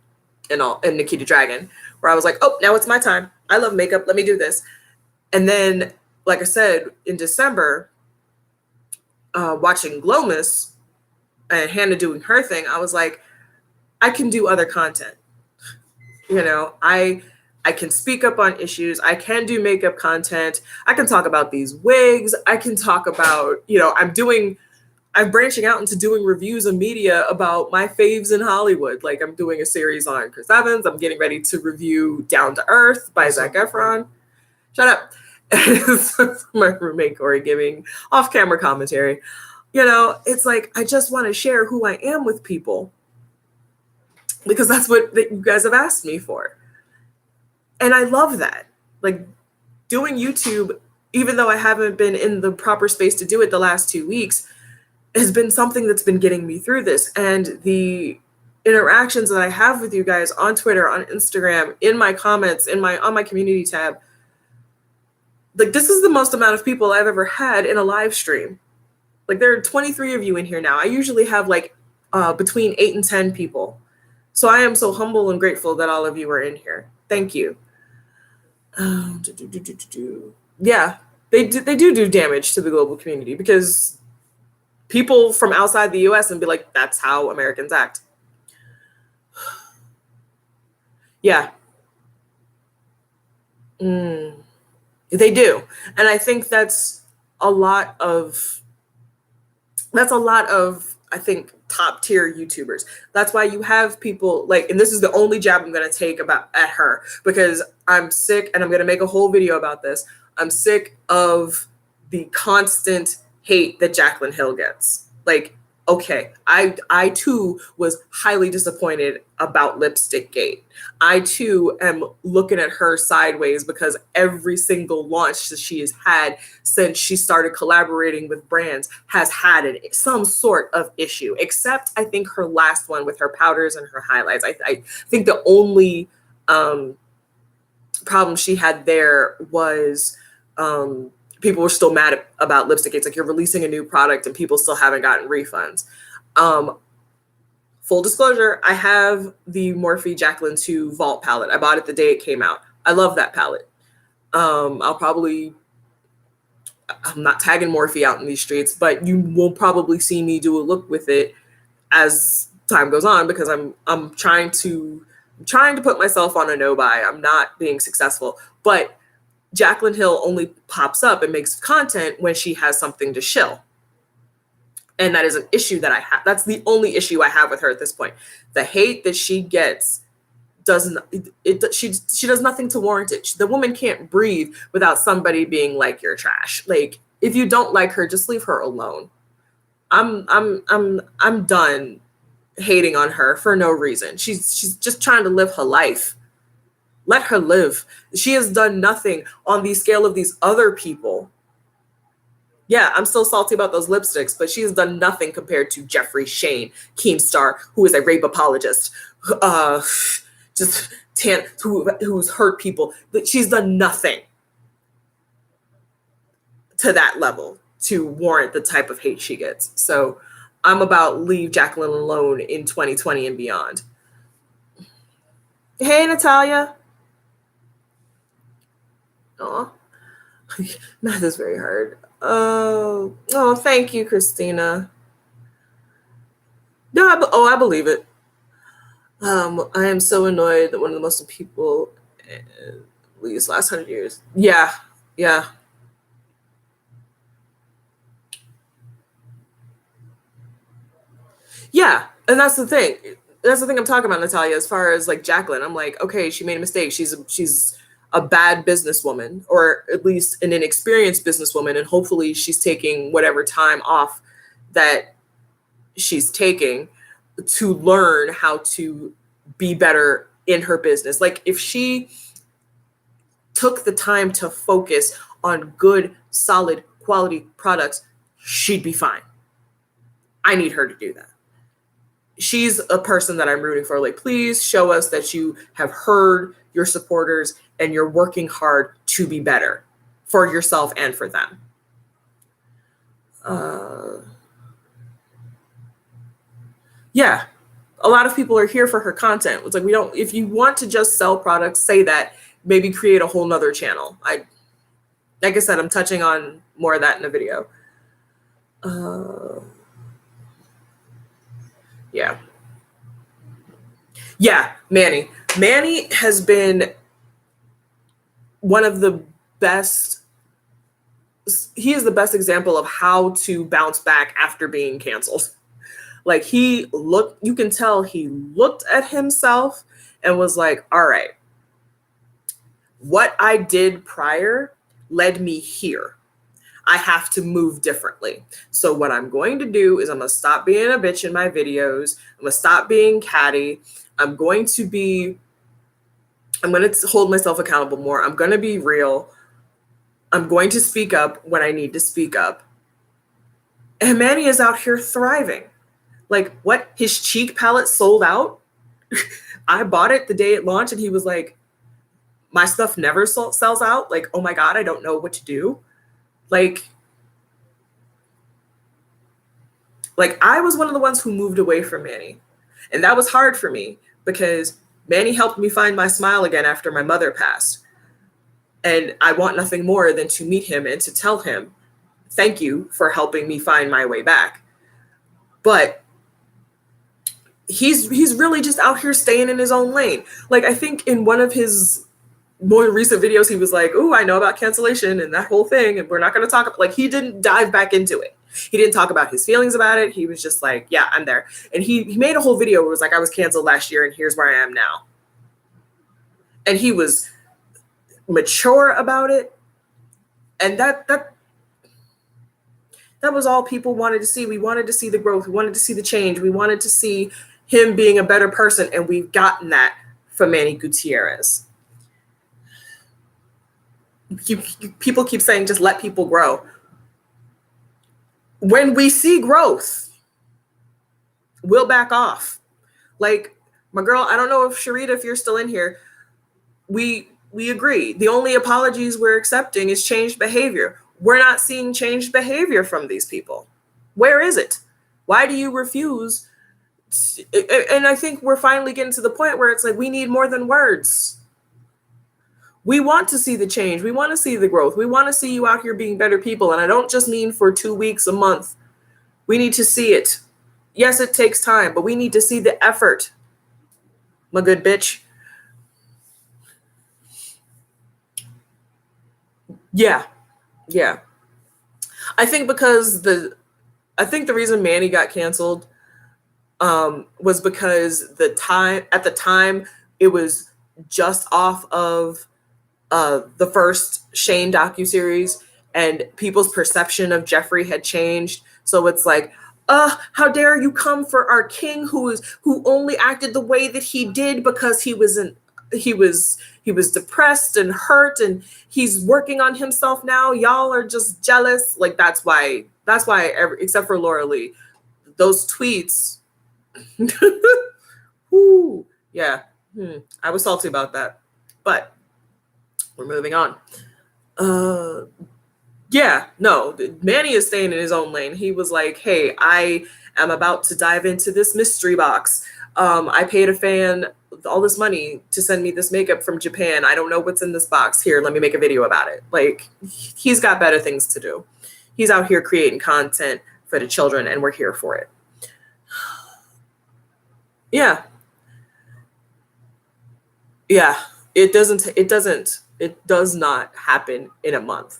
and Nikita Dragon, where I was like, oh, now it's my time. I love makeup. Let me do this. And then, like I said, in December, watching Glomus and Hannah doing her thing, I was like, I can do other content. You know, I can speak up on issues. I can do makeup content. I can talk about these wigs. I can talk about, I'm branching out into doing reviews of media about my faves in Hollywood. Like, I'm doing a series on Chris Evans. I'm getting ready to review Down to Earth by Zac Efron. Shut up. My roommate Corey giving off-camera commentary. It's like, I just want to share who I am with people, because that's what you guys have asked me for. And I love that. Like, doing YouTube, even though I haven't been in the proper space to do it the last 2 weeks, has been something that's been getting me through this. And the interactions that I have with you guys on Twitter, on Instagram, in my comments, on my community tab, like, this is the most amount of people I've ever had in a live stream. Like, there are 23 of you in here now. I usually have like between 8 and 10 people. So I am so humble and grateful that all of you are in here. Thank you. Yeah, they do damage to the global community, because people from outside the US and be like, that's how Americans act. Yeah. They do. And I think that's a lot of, I think, top tier YouTubers. That's why you have people like, and this is the only jab I'm going to take at her, because I'm sick, and I'm going to make a whole video about this. I'm sick of the constant hate that Jaclyn Hill gets. Like, okay, I too was highly disappointed about Lipstick Gate. I too am looking at her sideways, because every single launch that she has had since she started collaborating with brands has had some sort of issue, except I think her last one with her powders and her highlights. I think the only problem she had there was people were still mad about Lipstick Gate. It's like, you're releasing a new product and people still haven't gotten refunds. Full disclosure, I have the Morphe Jaclyn 2 Vault palette. I bought it the day it came out. I love that palette. I'm not tagging Morphe out in these streets, but you will probably see me do a look with it as time goes on, because I'm trying to put myself on a no buy. I'm not being successful, but Jaclyn Hill only pops up and makes content when she has something to shill. And that is an issue that I have. That's the only issue I have with her at this point. The hate that she gets she does nothing to warrant it. The woman can't breathe without somebody being like, you're trash. Like, if you don't like her, just leave her alone. I'm done hating on her for no reason. She's just trying to live her life. Let her live. She has done nothing on the scale of these other people. Yeah, I'm still salty about those lipsticks, but she has done nothing compared to Jeffree Shane, Keemstar, who is a rape apologist, who's hurt people. She's done nothing. to that level to warrant the type of hate she gets. So I'm about leave Jacqueline alone in 2020 and beyond. Hey, Natalia. Oh, math is very hard. Oh, thank you, Christina. No, I believe it. I am so annoyed that one of the most people at least last 100 years. Yeah. Yeah, and that's the thing. That's the thing I'm talking about, Natalia. As far as like Jacqueline, I'm like, okay, she made a mistake. She's a bad businesswoman, or at least an inexperienced businesswoman, and hopefully she's taking whatever time off that she's taking to learn how to be better in her business. Like if she took the time to focus on good, solid, quality products, she'd be fine. I need her to do that. She's a person that I'm rooting for. Like, please show us that you have heard your supporters and you're working hard to be better for yourself and for them. Yeah, a lot of people are here for her content. It's like, if you want to just sell products, say that, maybe create a whole nother channel. Like I said, I'm touching on more of that in the video. Yeah. Yeah, Manny. Manny has been one of the best. He is the best example of how to bounce back after being canceled. Like you can tell he looked at himself and was like, all right, what I did prior led me here. I have to move differently. So what I'm going to do is I'm going to stop being a bitch in my videos. I'm going to stop being catty. I'm going to hold myself accountable more. I'm going to be real. I'm going to speak up when I need to speak up. And Manny is out here thriving. Like, what? His cheek palette sold out? I bought it the day it launched and he was like, my stuff never sells out. Like, oh my God, I don't know what to do. Like I was one of the ones who moved away from Manny. And that was hard for me because Manny helped me find my smile again after my mother passed. And I want nothing more than to meet him and to tell him, thank you for helping me find my way back. But he's really just out here staying in his own lane. Like, I think in one of his more recent videos, he was like, "Ooh, I know about cancellation and that whole thing, and we're not going to talk." Like, he didn't dive back into it. He didn't talk about his feelings about it. He was just like, "Yeah, I'm there." And he made a whole video where it was like, "I was canceled last year, and here's where I am now." And he was mature about it, and that was all people wanted to see. We wanted to see the growth. We wanted to see the change. We wanted to see him being a better person, and we've gotten that from Manny Gutierrez. People keep saying just let people grow. When we see growth, we'll back off. Like, my girl, I don't know if Sharita, if you're still in here, we agree. The only apologies we're accepting is changed behavior. We're not seeing changed behavior from these people. Where is it? Why do you refuse? And I think we're finally getting to the point where it's like, we need more than words. We want to see the change. We want to see the growth. We want to see you out here being better people. And I don't just mean for 2 weeks, a month. We need to see it. Yes, it takes time, but we need to see the effort. My good bitch. Yeah. I think the reason Manny got canceled was because at the time it was just off of the first Shane docuseries, and people's perception of Jeffree had changed. So it's like, how dare you come for our king who only acted the way that he did because he was depressed and hurt, and he's working on himself now. Y'all are just jealous. Like, that's why except for Laura Lee, those tweets. Whoo, yeah. I was salty about that, but we're moving on. Yeah, no, Manny is staying in his own lane. He was like, hey, I am about to dive into this mystery box. I paid a fan all this money to send me this makeup from Japan. I don't know what's in this box. Here, let me make a video about it. Like, he's got better things to do. He's out here creating content for the children, and we're here for it. Yeah. Yeah. It does not happen in a month.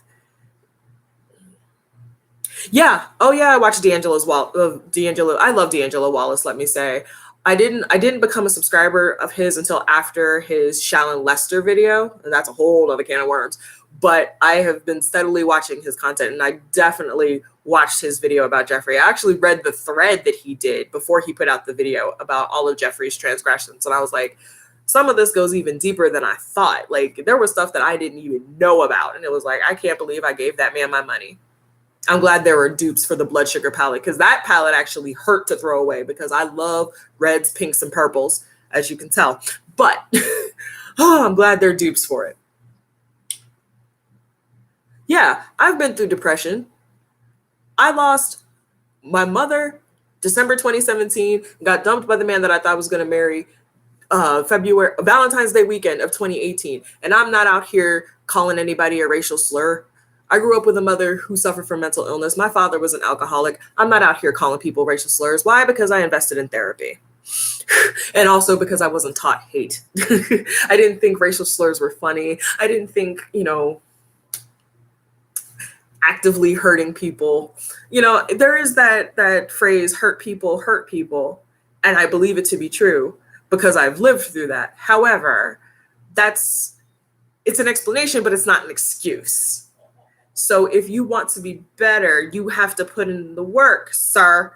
Yeah. Oh yeah, I watched D'Angelo. I love D'Angelo Wallace, let me say. I didn't become a subscriber of his until after his Shallon Lester video, and that's a whole other can of worms. But I have been steadily watching his content, and I definitely watched his video about Jeffree. I actually read the thread that he did before he put out the video about all of Jeffree's transgressions, and I was like, some of this goes even deeper than I thought. Like, there was stuff that I didn't even know about, and it was like, I can't believe I gave that man my money. I'm glad there were dupes for the blood sugar palette, because that palette actually hurt to throw away, because I love reds, pinks, and purples, as you can tell. But I'm glad there are dupes for it. Yeah, I've been through depression. I lost my mother December 2017, got dumped by the man that I thought was going to marry Valentine's Day weekend of 2018. And I'm not out here calling anybody a racial slur. I grew up with a mother who suffered from mental illness. My father was an alcoholic. I'm not out here calling people racial slurs. Why? Because I invested in therapy. And also because I wasn't taught hate. I didn't think racial slurs were funny. I didn't think, actively hurting people. There is that phrase, hurt people. And I believe it to be true because I've lived through that. However, it's an explanation, but it's not an excuse. So if you want to be better, you have to put in the work, sir.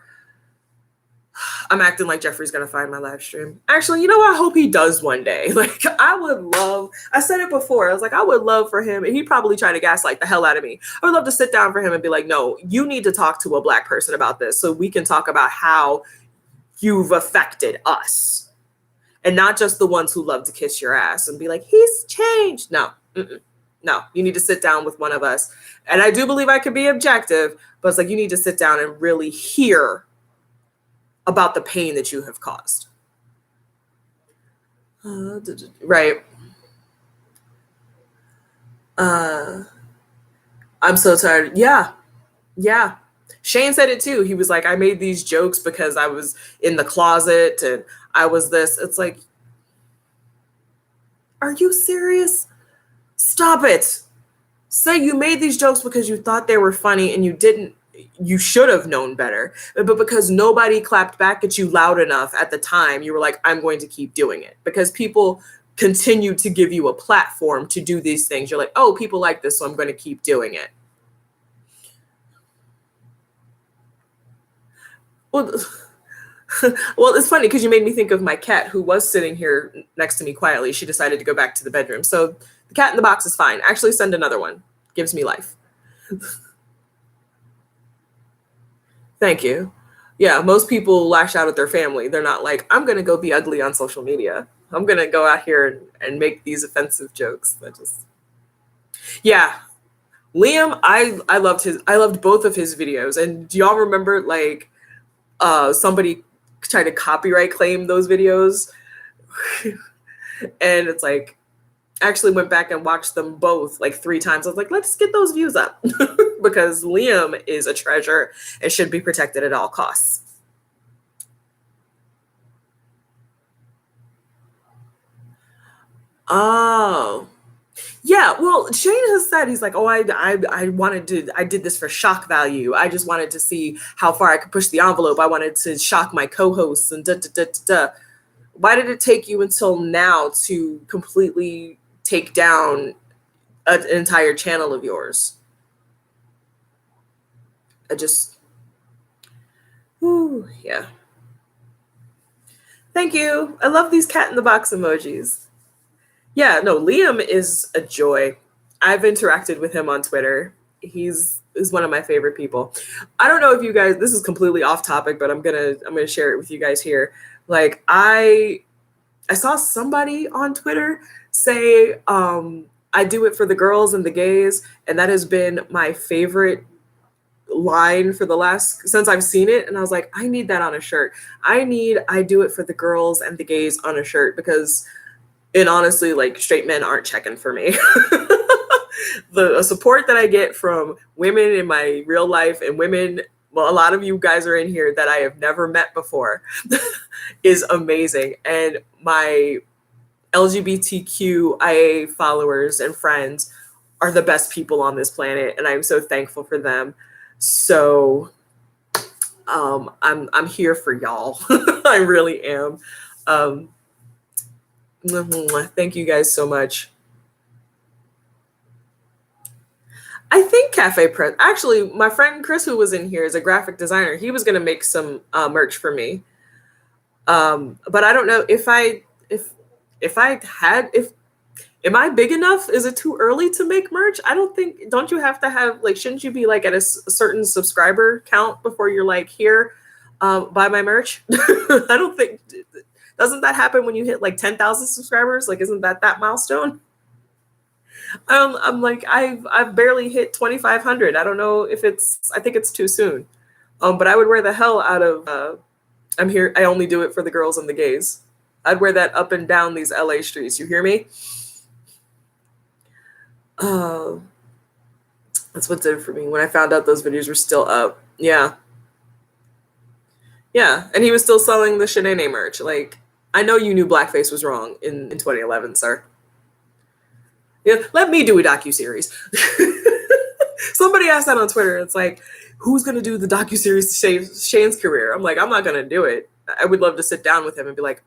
I'm acting like Jeffree's going to find my live stream. Actually, I hope he does one day. Like, I said it before. I was like, I would love for him, and he'd probably try to gaslight the hell out of me. I would love to sit down for him and be like, no, you need to talk to a Black person about this so we can talk about how you've affected us. And not just the ones who love to kiss your ass and be like, he's changed. No, no, you need to sit down with one of us. And I do believe I could be objective, but it's like, you need to sit down and really hear about the pain that you have caused. Right. I'm so tired. Yeah. Shane said it too. He was like, I made these jokes because I was in the closet and I was this. It's like, are you serious? Stop it. Say you made these jokes because you thought they were funny and you should have known better. But because nobody clapped back at you loud enough at the time, you were like, I'm going to keep doing it. Because people continue to give you a platform to do these things. You're like, oh, people like this, so I'm going to keep doing it. Well, it's funny because you made me think of my cat who was sitting here next to me quietly. She decided to go back to the bedroom. So the cat in the box is fine. Actually, send another one. Gives me life. Thank you. Yeah, most people lash out at their family. They're not like, I'm going to go be ugly on social media. I'm going to go out here and make these offensive jokes. Yeah. Liam, I loved both of his videos. And do y'all remember somebody tried to copyright claim those videos? And it's like, actually went back and watched them both 3 times. I was like, let's get those views up because Liam is a treasure and should be protected at all costs. Oh, yeah. Well, Shane has said, he's like, oh, I did this for shock value. I just wanted to see how far I could push the envelope. I wanted to shock my co-hosts and Why did it take you until now to completely take down an entire channel of yours? Yeah. Thank you. I love these cat in the box emojis. Yeah, no, Liam is a joy. I've interacted with him on Twitter. He's one of my favorite people. I don't know if you guys, this is completely off topic, but I'm gonna share it with you guys here. I saw somebody on Twitter say I do it for the girls and the gays, and that has been my favorite line for the last since I've seen it. And I was like, I need that on a shirt. I do it for the girls and the gays on a shirt, because and honestly, like, straight men aren't checking for me. The support that I get from women in my real life, and women, well, a lot of you guys are in here that I have never met before, is amazing. And my LGBTQIA followers and friends are the best people on this planet, and I'm so thankful for them. So I'm here for y'all. I really am. Thank you guys so much. I think Cafe Press. Actually, my friend Chris, who was in here, is a graphic designer. He was going to make some merch for me. But I don't know if am I big enough? Is it too early to make merch? I don't think. Don't you have to have, like, shouldn't you be like at a certain subscriber count before you're like, here, buy my merch? I don't think. Doesn't that happen when you hit like 10,000 subscribers? Like, isn't that milestone? I'm like, I've barely hit 2,500. I don't know if I think it's too soon. But I would wear the hell out of I'm here. I only do it for the girls and the gays. I'd wear that up and down these LA streets. You hear me? That's what did it for me when I found out those videos were still up. Yeah. Yeah. And he was still selling the Shanae merch. Like, I know you knew blackface was wrong in 2011, sir. Yeah, let me do a docuseries. Somebody asked that on Twitter. It's like, who's going to do the docuseries to save Shane's career? I'm like, I'm not going to do it. I would love to sit down with him and be like,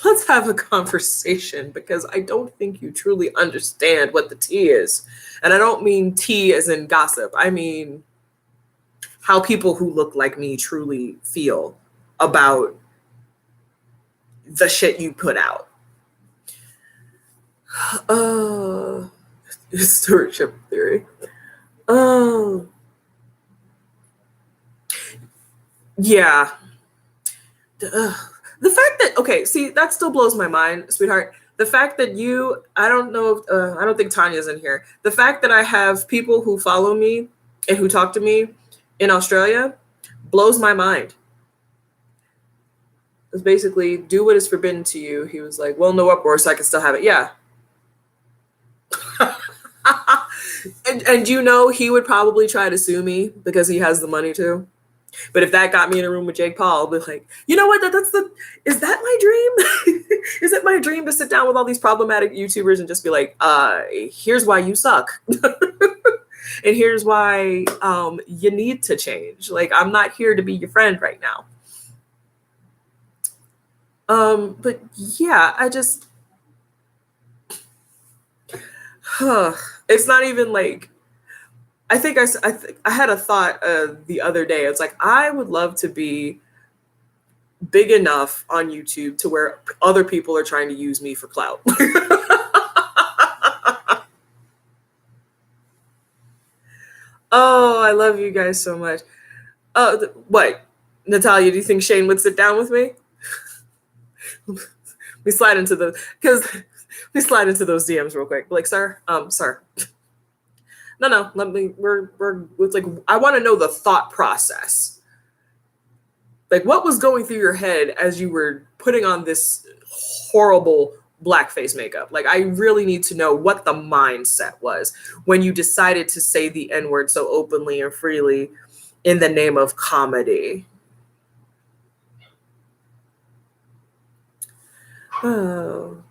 let's have a conversation, because I don't think you truly understand what the tea is. And I don't mean tea as in gossip. I mean how people who look like me truly feel about the shit you put out. Stewardship theory. Yeah. The fact that, okay, see, that still blows my mind, sweetheart. The fact that I don't know, I don't think Tanya's in here. The fact that I have people who follow me and who talk to me in Australia blows my mind. It's basically, do what is forbidden to you. He was like, well, no uproar, so I can still have it. Yeah. and you know, he would probably try to sue me because he has the money to. But if that got me in a room with Jake Paul, I'll be like, you know what? Is that my dream? Is it my dream to sit down with all these problematic YouTubers and just be like, here's why you suck. And here's why you need to change. Like, I'm not here to be your friend right now. But yeah, I just, it's not even like, I think I had a thought the other day. It's like, I would love to be big enough on YouTube to where other people are trying to use me for clout. Oh, I love you guys so much. What, Natalia? Do you think Shane would sit down with me? we slide into those DMs real quick. Like, sir. No, it's like, I want to know the thought process. Like, what was going through your head as you were putting on this horrible blackface makeup? Like, I really need to know what the mindset was when you decided to say the N-word so openly and freely in the name of comedy. Oh.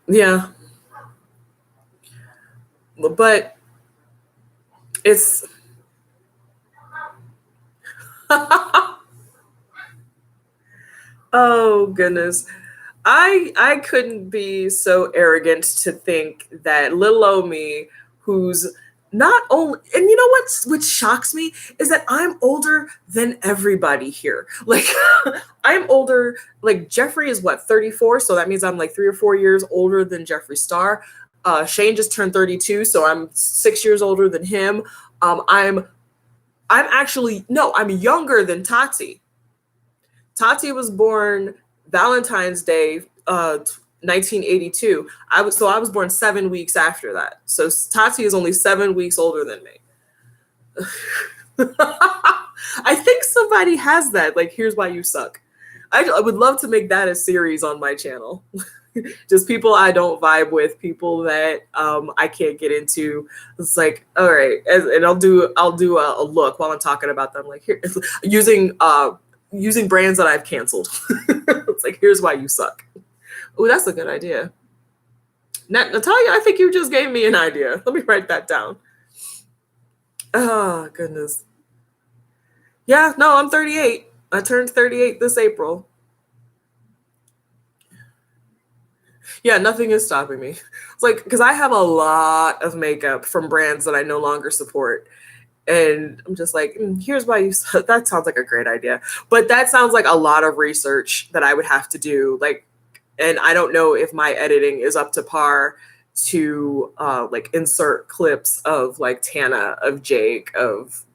Yeah. But it's oh goodness. I couldn't be so arrogant to think that little old me, who's not only, and you know what shocks me is that I'm older than everybody here. Like, I'm older, like Jeffrey is what, 34? So that means I'm like 3 or 4 years older than Jeffree Star. Shane just turned 32, so I'm 6 years older than him. I'm younger than Tati. Tati was born Valentine's Day, 1982. I was born 7 weeks after that. So Tati is only 7 weeks older than me. I think somebody has that. Like, here's why you suck. I would love to make that a series on my channel. Just people I don't vibe with, people that I can't get into. It's like, all right, and I'll do a look while I'm talking about them, like here, using brands that I've canceled. It's like, here's why you suck. Oh, that's a good idea. Natalia, I think you just gave me an idea. Let me write that down. Oh goodness. Yeah, no, I'm 38. I turned 38 this April. Yeah, nothing is stopping me. It's like, because I have a lot of makeup from brands that I no longer support. And I'm just like, here's why you, that sounds like a great idea. But that sounds like a lot of research that I would have to do. Like, and I don't know if my editing is up to par to like insert clips of like Tana, of Jake, of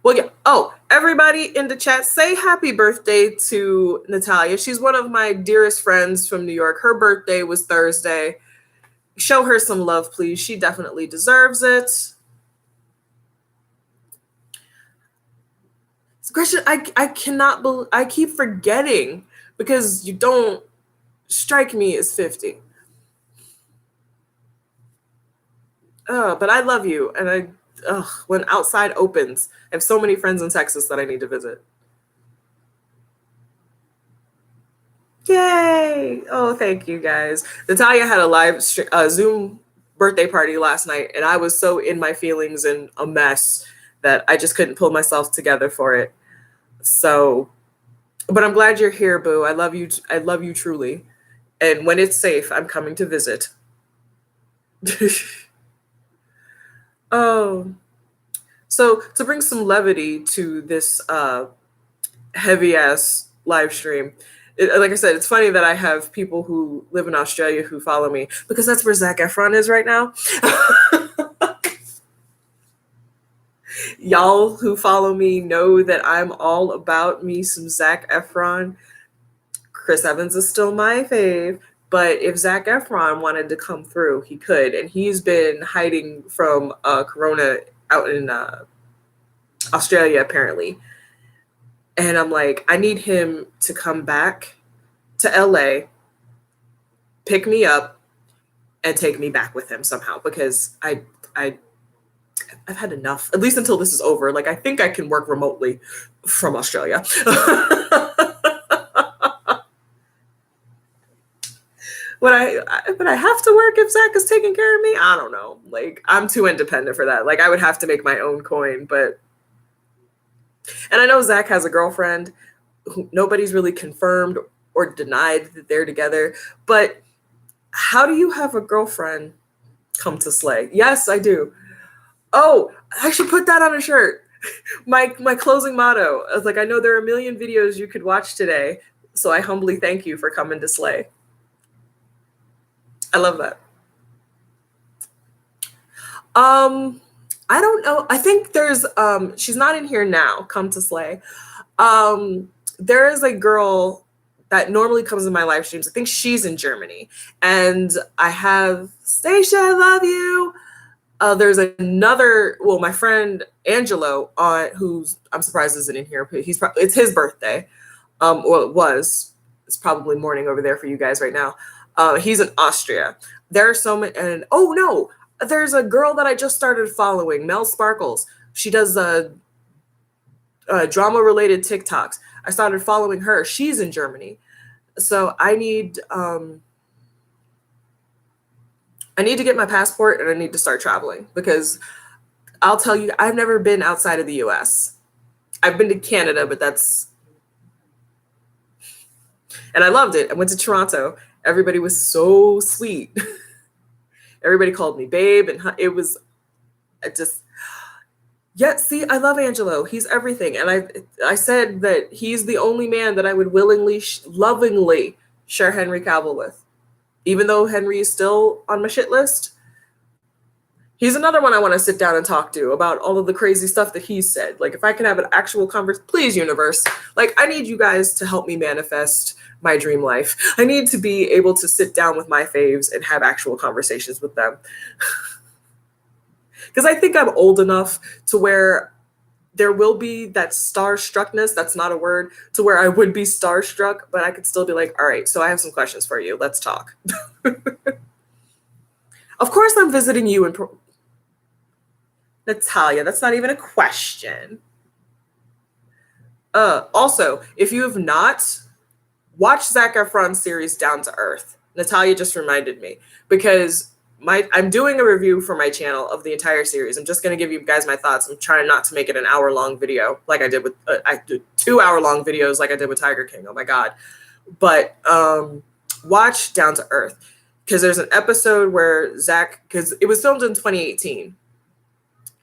well, yeah. Oh, everybody in the chat, say happy birthday to Natalia. She's one of my dearest friends from New York. Her birthday was Thursday. Show her some love, please. She definitely deserves it. Question, I cannot believe, I keep forgetting because you don't strike me as 50. But I love you, and when outside opens, I have so many friends in Texas that I need to visit. Yay! Oh, thank you guys. Natalia had a live Zoom birthday party last night, and I was so in my feelings and a mess that I just couldn't pull myself together for it. So, but I'm glad you're here, Boo. I love you. I love you truly. And when it's safe, I'm coming to visit. Oh, so to bring some levity to this heavy ass live stream, like I said, it's funny that I have people who live in Australia who follow me because that's where Zac Efron is right now. Y'all who follow me know that I'm all about me some Zac Efron. Chris Evans is still my fave, but if Zac Efron wanted to come through, he could. And he's been hiding from Corona out in Australia, apparently. And I'm like, I need him to come back to LA, pick me up, and take me back with him somehow, because I've had enough, at least until this is over. Like, I think I can work remotely from Australia. But I have to work if Zac is taking care of me? I don't know. Like, I'm too independent for that. Like, I would have to make my own coin, but... And I know Zac has a girlfriend who nobody's really confirmed or denied that they're together, but how do you have a girlfriend come to Slay? Yes, I do. Oh, I should put that on a shirt. My closing motto. I was like, I know there are a million videos you could watch today, so I humbly thank you for coming to Slay. I love that. I don't know. I think there's she's not in here now. Come to Slay. There is a girl that normally comes in my live streams. I think she's in Germany, and I have Stacia. I love you. There's another. Well, my friend Angelo, who's I'm surprised isn't in here. It's his birthday. Well, it was. It's probably morning over there for you guys right now. He's in Austria. There are so many, and oh no, there's a girl that I just started following, Mel Sparkles. She does drama-related TikToks. I started following her. She's in Germany, so I need to get my passport and I need to start traveling, because I'll tell you, I've never been outside of the U.S. I've been to Canada, but and I loved it. I went to Toronto. Everybody was so sweet. Everybody called me babe, and it was just, yeah, see, I love Angelo. He's everything. And I said that he's the only man that I would willingly, lovingly share Henry Cavill with. Even though Henry is still on my shit list, He's another one I want to sit down and talk to about all of the crazy stuff that he said. Like, if I can have an actual conversation, please, universe. Like, I need you guys to help me manifest my dream life. I need to be able to sit down with my faves and have actual conversations with them. Because I think I'm old enough to where there will be that starstruckness, that's not a word, to where I would be starstruck, but I could still be like, all right, so I have some questions for you. Let's talk. Of course I'm visiting you in Natalia, that's not even a question. Also, if you have not watched Zac Efron's series Down to Earth, Natalia just reminded me, because I'm doing a review for my channel of the entire series. I'm just going to give you guys my thoughts. I'm trying not to make it an hour-long video like I did with I did 2-hour-long videos like I did with Tiger King. Oh my god. But watch Down to Earth, because there's an episode where Zac, because it was filmed in 2018,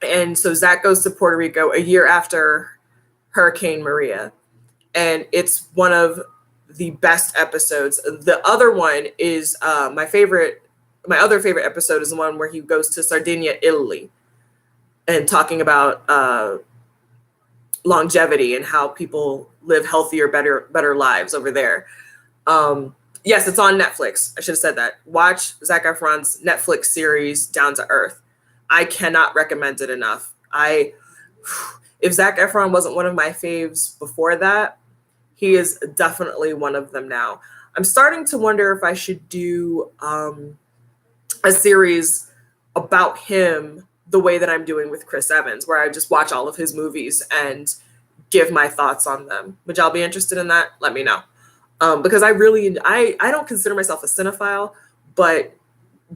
and so Zac goes to Puerto Rico a year after Hurricane Maria, and it's one of the best episodes. The other one is my other favorite episode is the one where he goes to Sardinia, Italy, and talking about longevity and how people live healthier, better lives over there. Yes, it's on Netflix. I should have said that. Watch Zac Efron's Netflix series Down to Earth. I cannot recommend it enough. If Zac Efron wasn't one of my faves before that, he is definitely one of them now. I'm starting to wonder if I should do a series about him the way that I'm doing with Chris Evans, where I just watch all of his movies and give my thoughts on them. Would y'all be interested in that? Let me know. Because I don't consider myself a cinephile, but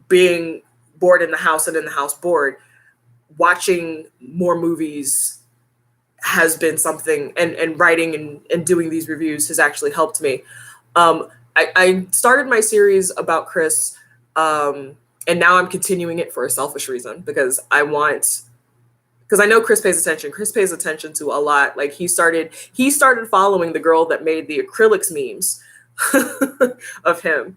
being bored in the house and in the house bored, watching more movies has been something, and writing and doing these reviews has actually helped me. I started my series about Chris, and now I'm continuing it for a selfish reason, because I know Chris pays attention. Chris pays attention to a lot. Like, he started following the girl that made the acrylics memes of him,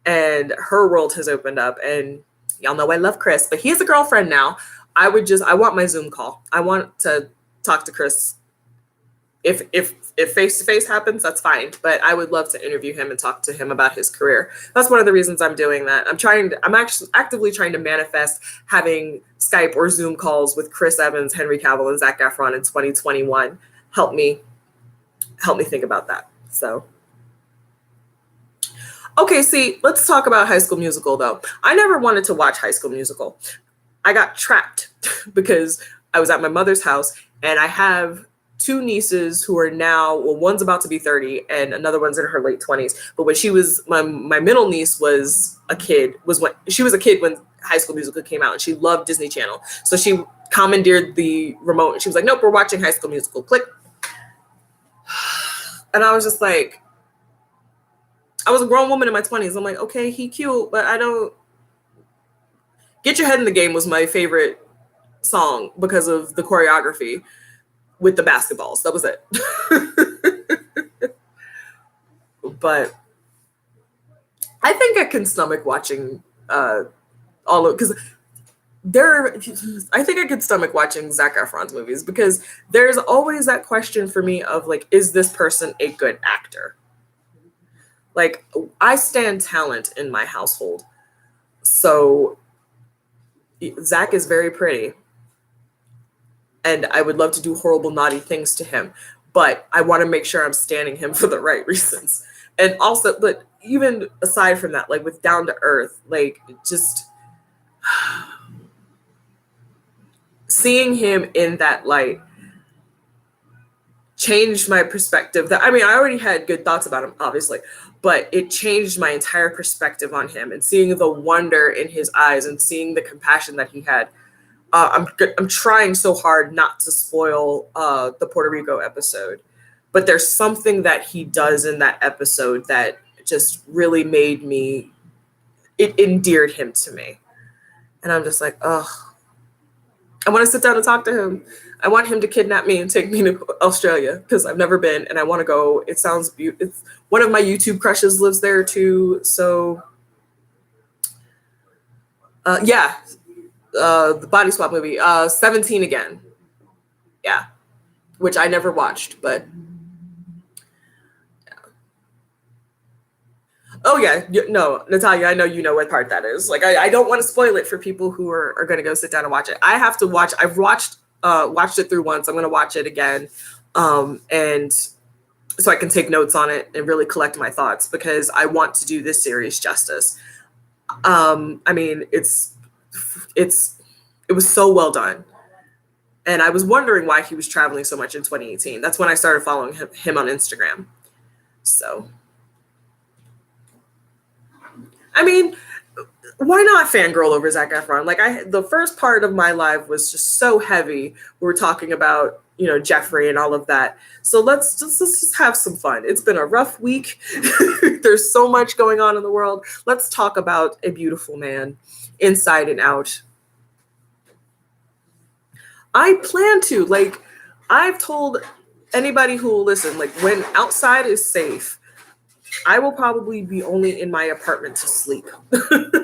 and her world has opened up. And y'all know I love Chris, but he has a girlfriend now. I want my Zoom call. I want to talk to Chris. If face-to-face happens, that's fine. But I would love to interview him and talk to him about his career. That's one of the reasons I'm doing that. I'm actually actively trying to manifest having Skype or Zoom calls with Chris Evans, Henry Cavill, and Zac Efron in 2021. Help me think about that. So, okay, see, let's talk about High School Musical, though. I never wanted to watch High School Musical. I got trapped because I was at my mother's house, and I have 2 nieces who are now, well, one's about to be 30 and another one's in her late 20s. But when she was, my middle niece was a kid when High School Musical came out, and she loved Disney Channel. So she commandeered the remote and she was like, nope, we're watching High School Musical. Click. And I was just like, I was a grown woman in my 20s. I'm like, okay, he cute, but I don't. Get Your Head in the Game was my favorite song because of the choreography with the basketballs. That was it. But I think I can stomach watching I think I could stomach watching Zac Efron's movies, because there's always that question for me of, like, is this person a good actor? Like, I stand talent in my household. So Zac is very pretty, and I would love to do horrible, naughty things to him, but I want to make sure I'm standing him for the right reasons. And also, but even aside from that, like with Down to Earth, like, just seeing him in that light changed my perspective. I already had good thoughts about him, obviously, but it changed my entire perspective on him, and seeing the wonder in his eyes and seeing the compassion that he had. I'm trying so hard not to spoil the Puerto Rico episode, but there's something that he does in that episode that just really it endeared him to me. And I'm just like, oh, I want to sit down and talk to him. I want him to kidnap me and take me to Australia, because I've never been and I want to go. It sounds beautiful. One of my YouTube crushes lives there too. So yeah. the body swap movie, 17 Again. Yeah, which I never watched, but yeah. Oh yeah, no, Natalia, I know you know what part that is. Like, I don't want to spoil it for people who are going to go sit down and watch it. I have to watch. I've watched it through once. I'm going to watch it again, and so I can take notes on it and really collect my thoughts because I want to do this series justice. I mean, it was so well done. And I was wondering why he was traveling so much in 2018. That's when I started following him on Instagram. So, I mean, why not fangirl over Zac Efron? Like, the first part of my live was just so heavy. We were talking about, Jeffrey and all of that. So let's just have some fun. It's been a rough week. There's so much going on in the world. Let's talk about a beautiful man, inside and out. I plan to, like, I've told anybody who will listen, like, when outside is safe, I will probably be only in my apartment to sleep. You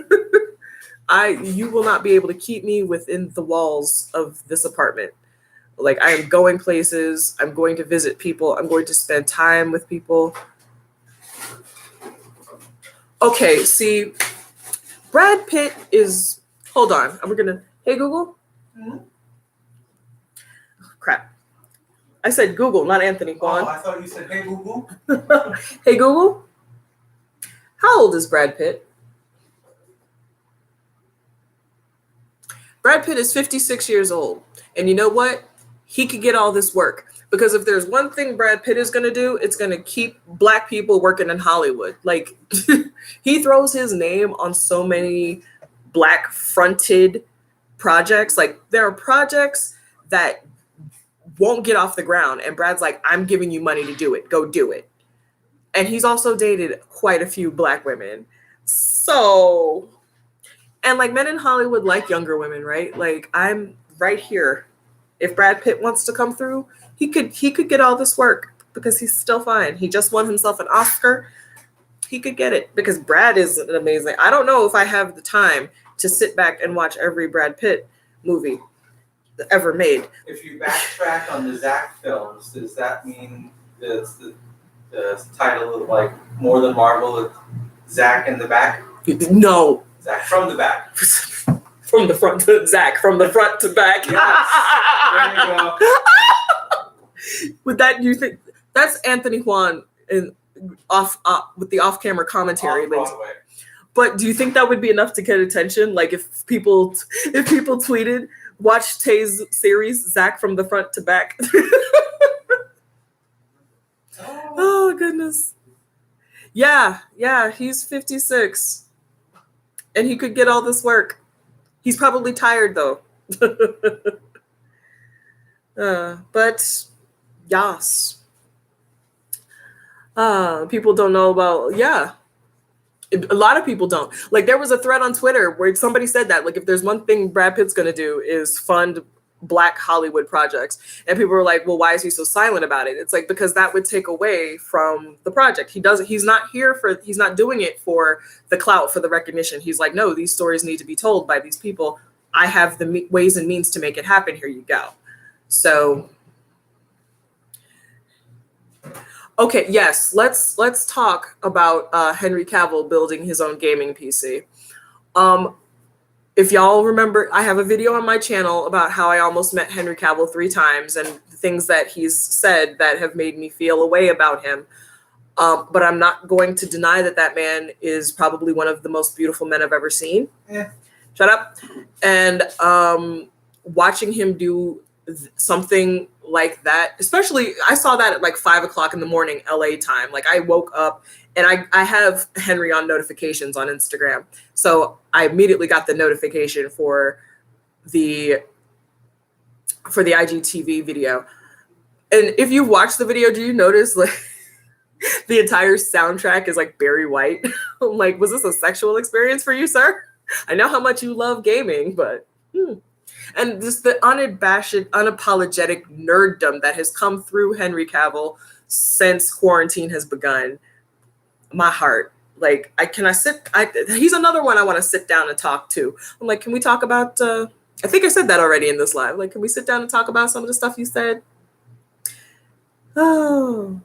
will not be able to keep me within the walls of this apartment. Like, I am going places. I'm going to visit people. I'm going to spend time with people. Okay, see, Brad Pitt is, hold on. We're going to, hey, Google? Mm-hmm. Crap. I said Google, not Anthony Kwan. Oh, I thought you said, hey, Google. Hey, Google? How old is Brad Pitt? Brad Pitt is 56 years old. And you know what? He could get all this work. Because if there's one thing Brad Pitt is going to do, it's going to keep Black people working in Hollywood. Like, he throws his name on so many Black-fronted projects. Like, there are projects that won't get off the ground. And Brad's like, I'm giving you money to do it. Go do it. And he's also dated quite a few Black women. So, and like, men in Hollywood like younger women, right? Like, I'm right here. If Brad Pitt wants to come through, he could get all this work because he's still fine. He just won himself an Oscar. He could get it because Brad is amazing. I don't know if I have the time to sit back and watch every Brad Pitt movie ever made. If you backtrack on the Zac films, does that mean it's the title of, like, More Than Marvel, Zac in the back? No. Zac from the back. From the front to Zac, from the front to back. Yes. There you go. With that, you think that's Anthony Kwan in with the off-camera commentary. But do you think that would be enough to get attention? Like, if people tweeted, watch Tay's series, Zac from the front to back. Oh goodness. Yeah, he's 56. And he could get all this work. He's probably tired though. But yes. People don't know about, a lot of people don't. Like, there was a thread on Twitter where somebody said that, like, if there's one thing Brad Pitt's going to do is fund Black Hollywood projects. And people were like, well, why is he so silent about it? It's like, because that would take away from the project. He's not doing it for the clout, for the recognition. He's like, no, these stories need to be told by these people. I have the ways and means to make it happen. Here you go. So, okay, yes, let's talk about Henry Cavill building his own gaming PC. If y'all remember, I have a video on my channel about how I almost met Henry Cavill 3 times and the things that he's said that have made me feel a way about him. But I'm not going to deny that man is probably one of the most beautiful men I've ever seen. Yeah. Shut up. And watching him do something like that, especially, I saw that at like 5 o'clock in the morning, LA time. Like, I woke up and I have Henry on notifications on Instagram. So I immediately got the notification for the IGTV video. And if you watch the video, do you notice, like, the entire soundtrack is like Barry White? I'm like, was this a sexual experience for you, sir? I know how much you love gaming, but and just the unabashed, unapologetic nerddom that has come through Henry Cavill since quarantine has begun. My heart. Like, he's another one I want to sit down and talk to. I'm like, can we talk about I think I said that already in this live. Like, can we sit down and talk about some of the stuff you said? Oh.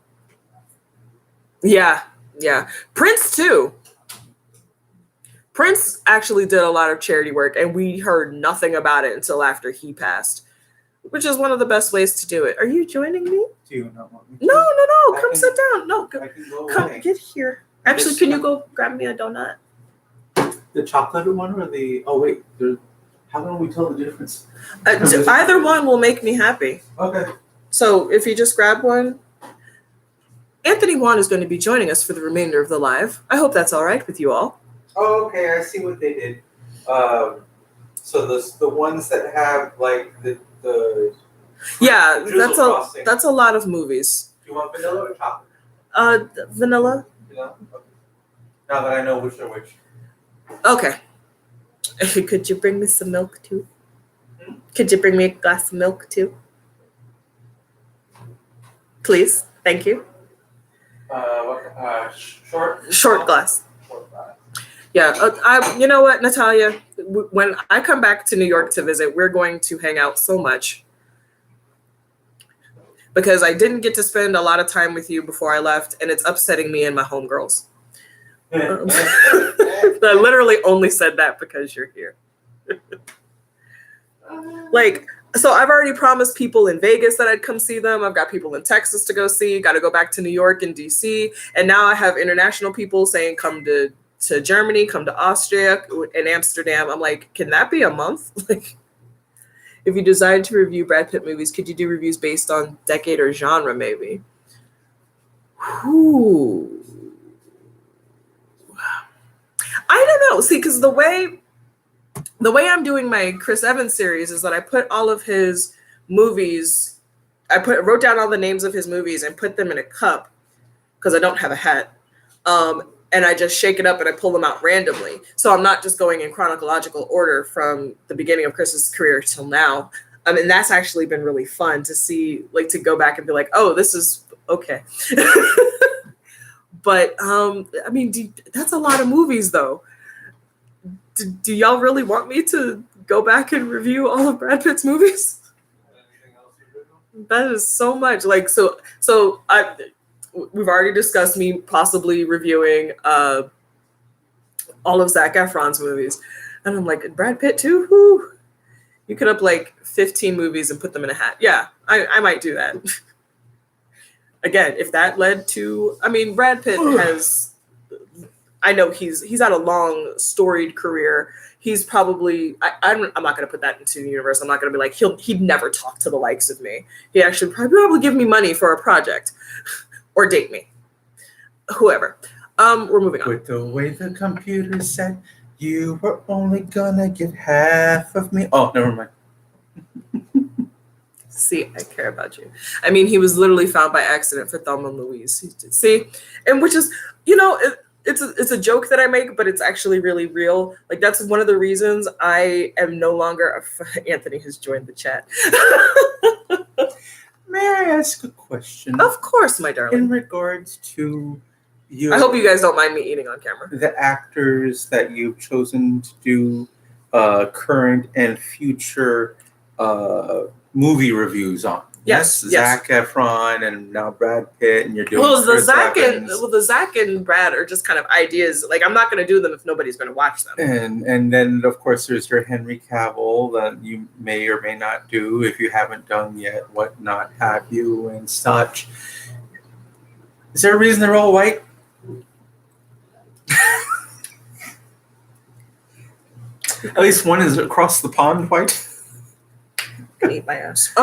Yeah. Prince, too. Prince actually did a lot of charity work, and we heard nothing about it until after he passed, which is one of the best ways to do it. Are you joining me? Do you not want me to? No. Come sit down. No, I can go come away. get here. Actually, can you go grab me a donut? The chocolate one or the? Oh wait, how can we tell the difference? Either one will make me happy. Okay. So if you just grab one, Anthony Wan is going to be joining us for the remainder of the live. I hope that's all right with you all. Oh, okay. I see what they did. So the ones that have like the Yeah, drizzle frosting. that's a lot of movies. Do you want vanilla or chocolate? Vanilla. You know. Okay. Now that I know which are which. Okay. Could you bring me some milk too? Could you bring me a glass of milk too? Please. Thank you. Short. Short glass. Short glass. Yeah. You know what, Natalia? When I come back to New York to visit, we're going to hang out so much. Because I didn't get to spend a lot of time with you before I left, and it's upsetting me and my homegirls. I literally only said that because you're here. Like, so I've already promised people in Vegas that I'd come see them. I've got people in Texas to go see, got to go back to New York and DC. And now I have international people saying, come to Germany, come to Austria and Amsterdam. I'm like, can that be a month? Like, if you decide to review Brad Pitt movies, could you do reviews based on decade or genre, maybe? Whew. I don't know. See, because the way I'm doing my Chris Evans series is that I put all of his movies, wrote down all the names of his movies and put them in a cup because I don't have a hat. And I just shake it up and I pull them out randomly. So I'm not just going in chronological order from the beginning of Chris's career till now. And that's actually been really fun to see, like, to go back and be like, oh, this is okay. But I mean, that's a lot of movies, though. Do y'all really want me to go back and review all of Brad Pitt's movies? Anything else you do? That is so much. Like, so we've already discussed me possibly reviewing all of Zac Efron's movies, and I'm like, Brad Pitt too? Whew. You could up like 15 movies and put them in a hat. Yeah, I might do that. Again, if that led to, I mean, Brad Pitt has, I know he's had a long, storied career. He's probably, I'm not going to put that into the universe. I'm not going to be like, he'd never talk to the likes of me. He actually probably give me money for a project or date me. Whoever. We're moving on. With the way the computer said you were only gonna get half of me. Oh, never mind. See, I care about you. I mean, he was literally found by accident for Thelma and Louise. See, and which is, you know, it's a joke that I make, but it's actually really real. Like, that's one of the reasons I am no longer Anthony has joined the chat. May I ask a question? Of course, my darling. In regards to you, I hope you guys don't mind me eating on camera. the actors that you've chosen to do current and future movie reviews on. Yes. Zac Efron and now Brad Pitt, and you're doing Well, the Chris Evans. Zac and Brad are just kind of ideas. Like, I'm not going to do them if nobody's going to watch them. And then of course there's your Henry Cavill that you may or may not do if you haven't done yet, what not have you and such. Is there a reason they're all white? At least one is across the pond white. Can eat my ass.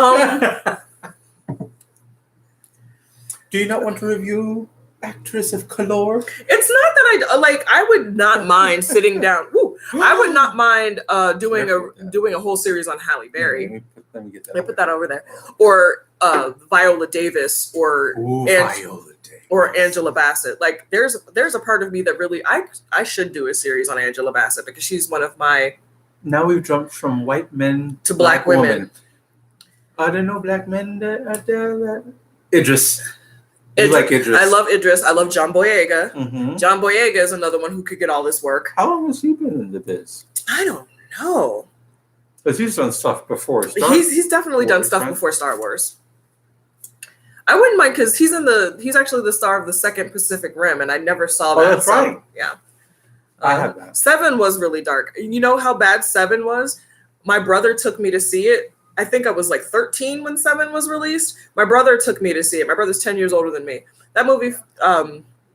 Do you not want to review actress of color? It's not that I would not mind sitting down. Woo, I would not mind doing a whole series on Halle Berry. Let me get that. I put that over there, or Viola Davis, or Viola Davis. or Angela Bassett. Like, there's a part of me that really I should do a series on Angela Bassett because she's one of my. Now we've jumped from white men To black women. Are there no black men that are there? Idris. You Idris. like Idris? I love Idris. I love John Boyega. Mm-hmm. John Boyega is another one who could get all this work. How long has he been in the biz? I don't know. Because he's done stuff before. He's definitely done Wars, stuff right? before Star Wars. I wouldn't mind because he's actually the star of the second Pacific Rim, and I never saw that. That's right. Yeah. I have that. 7 was really dark. You know how bad 7 was? My brother took me to see it. I think I was like 13 when 7 was released. My brother took me to see it. My brother's 10 years older than me. That movie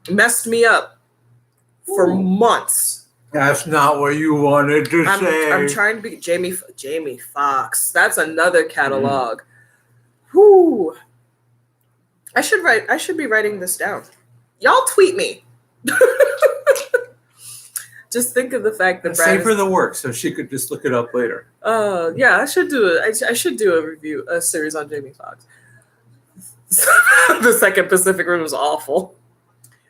messed me up for months. That's not what you wanted to say. I'm trying to be Jamie Foxx. That's another catalog. Whoo. I should be writing this down. Y'all tweet me. Just think of the fact that Save her the work so she could just look it up later. Yeah, I should do a series on Jamie Foxx. The second Pacific Rim was awful.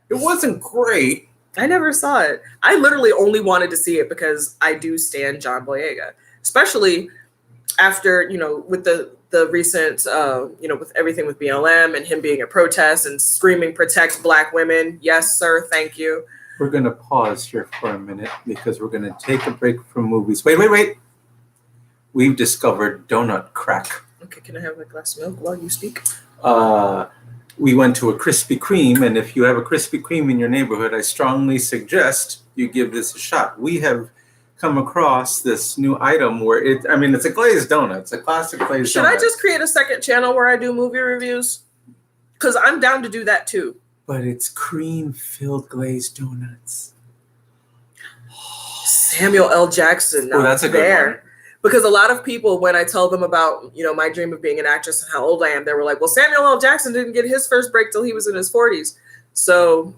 It wasn't great. I never saw it. I literally only wanted to see it because I do stan John Boyega, especially after, with the recent, with everything with BLM and him being a protest and screaming, protect Black women. Yes, sir. Thank you. We're going to pause here for a minute because we're going to take a break from movies. Wait. We've discovered donut crack. Okay, can I have a glass of milk while you speak? We went to a Krispy Kreme, and if you have a Krispy Kreme in your neighborhood, I strongly suggest you give this a shot. We have come across this new item where it's a glazed donut. It's a classic glazed donut. Should I just create a second channel where I do movie reviews? Because I'm down to do that too. But it's cream-filled glazed donuts. Samuel L. Jackson. Oh, that's a good one. Because a lot of people, when I tell them about, my dream of being an actress and how old I am, they were like, well, Samuel L. Jackson didn't get his first break till he was in his 40s. So,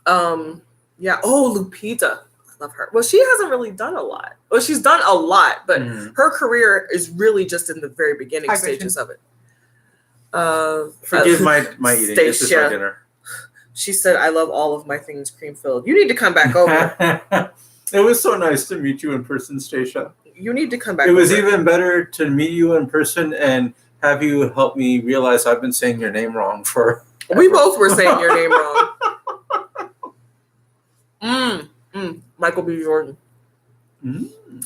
yeah. Oh, Lupita. I love her. Well, she hasn't really done a lot. Well, she's done a lot, but her career is really just in the very beginning stages of it. Forgive my eating. This is my dinner. She said, I love all of my things cream-filled. You need to come back over. It was so nice to meet you in person, Stacia. You need to come back over. It was over. even better to meet you in person and have you help me realize I've been saying your name wrong for... We both were saying your name wrong. Michael B. Jordan.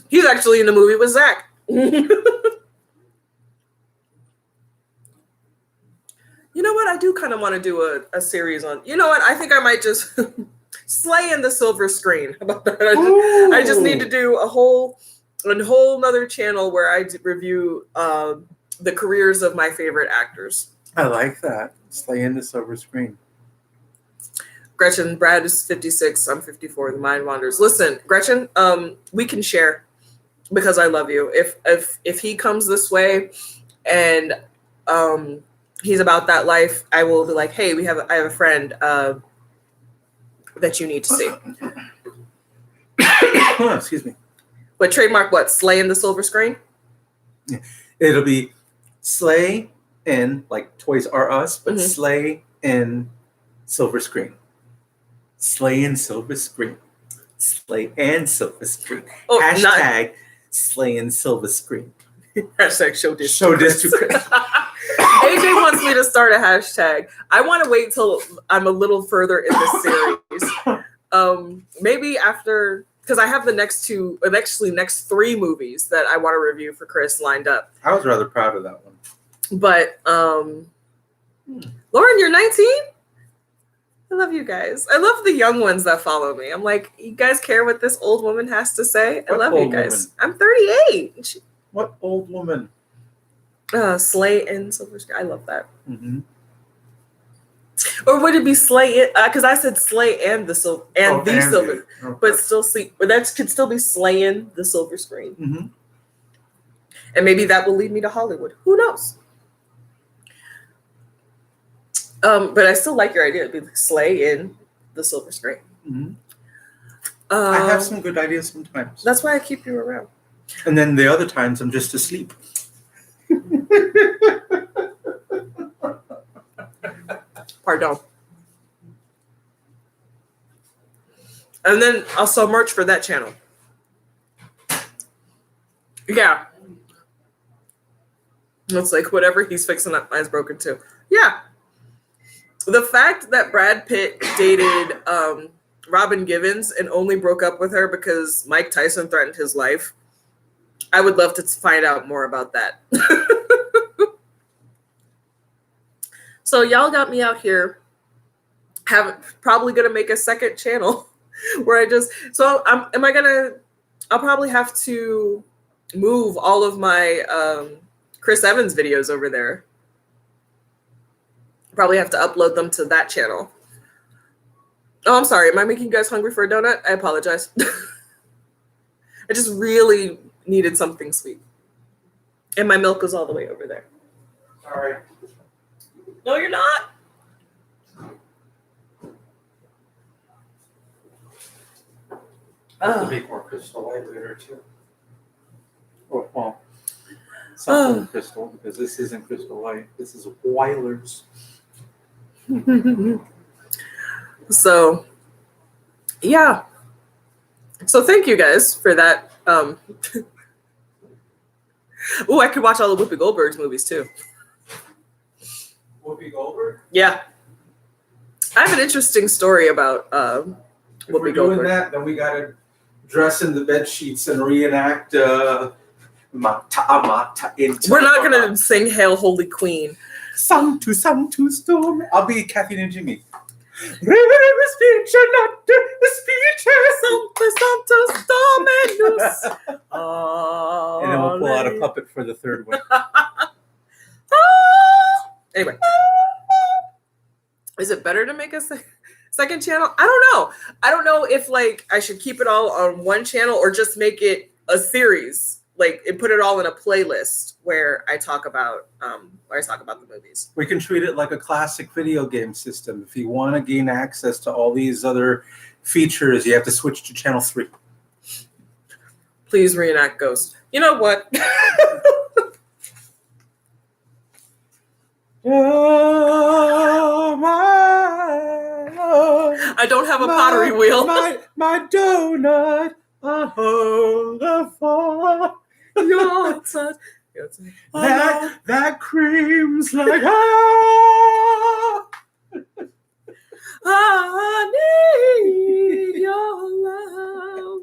He's actually in the movie with Zach. You know what? I do kind of want to do a series on... You know what? I think I might just... Slay in the silver screen. How about that? I just need to do a whole nother channel where I review the careers of my favorite actors. I like that. Slay in the silver screen. Gretchen, Brad is 56. I'm 54. The mind wanders. Listen, Gretchen, we can share because I love you. If he comes this way and he's about that life, I will be like, hey, I have a friend that you need to see. Excuse me. But trademark what? Slay in the silver screen? It'll be Slay in, like Toys R Us, but Slay in silver screen. Slay in silver screen. Slay and silver screen. Oh, Hashtag Slay in silver screen. Hashtag show this. Show this to Chris. AJ wants me to start a hashtag. I want to wait till I'm a little further in this series. Maybe after, because I have the next 3 movies that I want to review for Chris lined up. I was rather proud of that one. But Lauren, you're 19? I love you guys. I love the young ones that follow me. I'm like, you guys care what this old woman has to say? I love you guys. I'm 38. What old woman? Slay and silver screen. I love that. Or would it be slay? Because I said slay and the silver silver, but still see. But that could still be slaying the silver screen. And maybe that will lead me to Hollywood. Who knows? But I still like your idea. It'd be like slay in the silver screen. I have some good ideas sometimes. That's why I keep you around. And then the other times I'm just asleep. Pardon. And then I'll sell merch for that channel. Yeah. It's like whatever he's fixing up, mine's broken too. Yeah. The fact that Brad Pitt dated Robin Givens and only broke up with her because Mike Tyson threatened his life I would love to find out more about that. So y'all got me out here. Probably gonna make a second channel where I just I'll probably have to move all of my Chris Evans videos over there. Probably have to upload them to that channel. Oh, I'm sorry. Am I making you guys hungry for a donut? I apologize. I just really needed something sweet. And my milk is all the way over there. Sorry. No, you're not. I'll make more Crystal Light later too. Oh, well, something Crystal, because this isn't Crystal Light. This is Weiler's. So, yeah. So thank you guys for that. Oh, I could watch all the Whoopi Goldberg's movies too. Whoopi Goldberg? Yeah. I have an interesting story about If we're Whoopi doing Goldberg. that, then we gotta dress in the bed sheets and reenact Mata Mata into We're not going to sing Hail Holy Queen. Some to storm. I'll be Kathy and Jimmy. River speech and not the speeches. And then we'll pull out a puppet for the third one. Anyway. Is it better to make a second channel? I don't know. I don't know if like I should keep it all on one channel or just make it a series. Like and put it all in a playlist where I talk about the movies. We can treat it like a classic video game system. If you want to gain access to all these other features, you have to switch to channel 3. Please reenact Ghost. You know what? Oh, I don't have a pottery wheel. My donut. Your touch. That cream's like I need your love.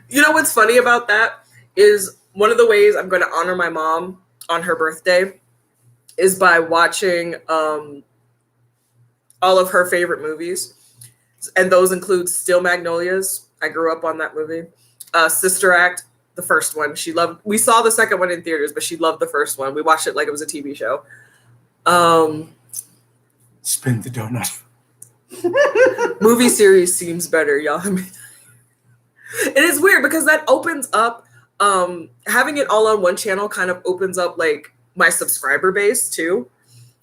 You know what's funny about that is one of the ways I'm going to honor my mom on her birthday is by watching all of her favorite movies. And those include Steel Magnolias. I grew up on that movie. Sister Act, the first one. We saw the second one in theaters, but she loved the first one. We watched it like it was a TV show. Spin the donut. Movie series seems better, y'all. I mean, it is weird because that opens up, having it all on one channel kind of opens up like my subscriber base too.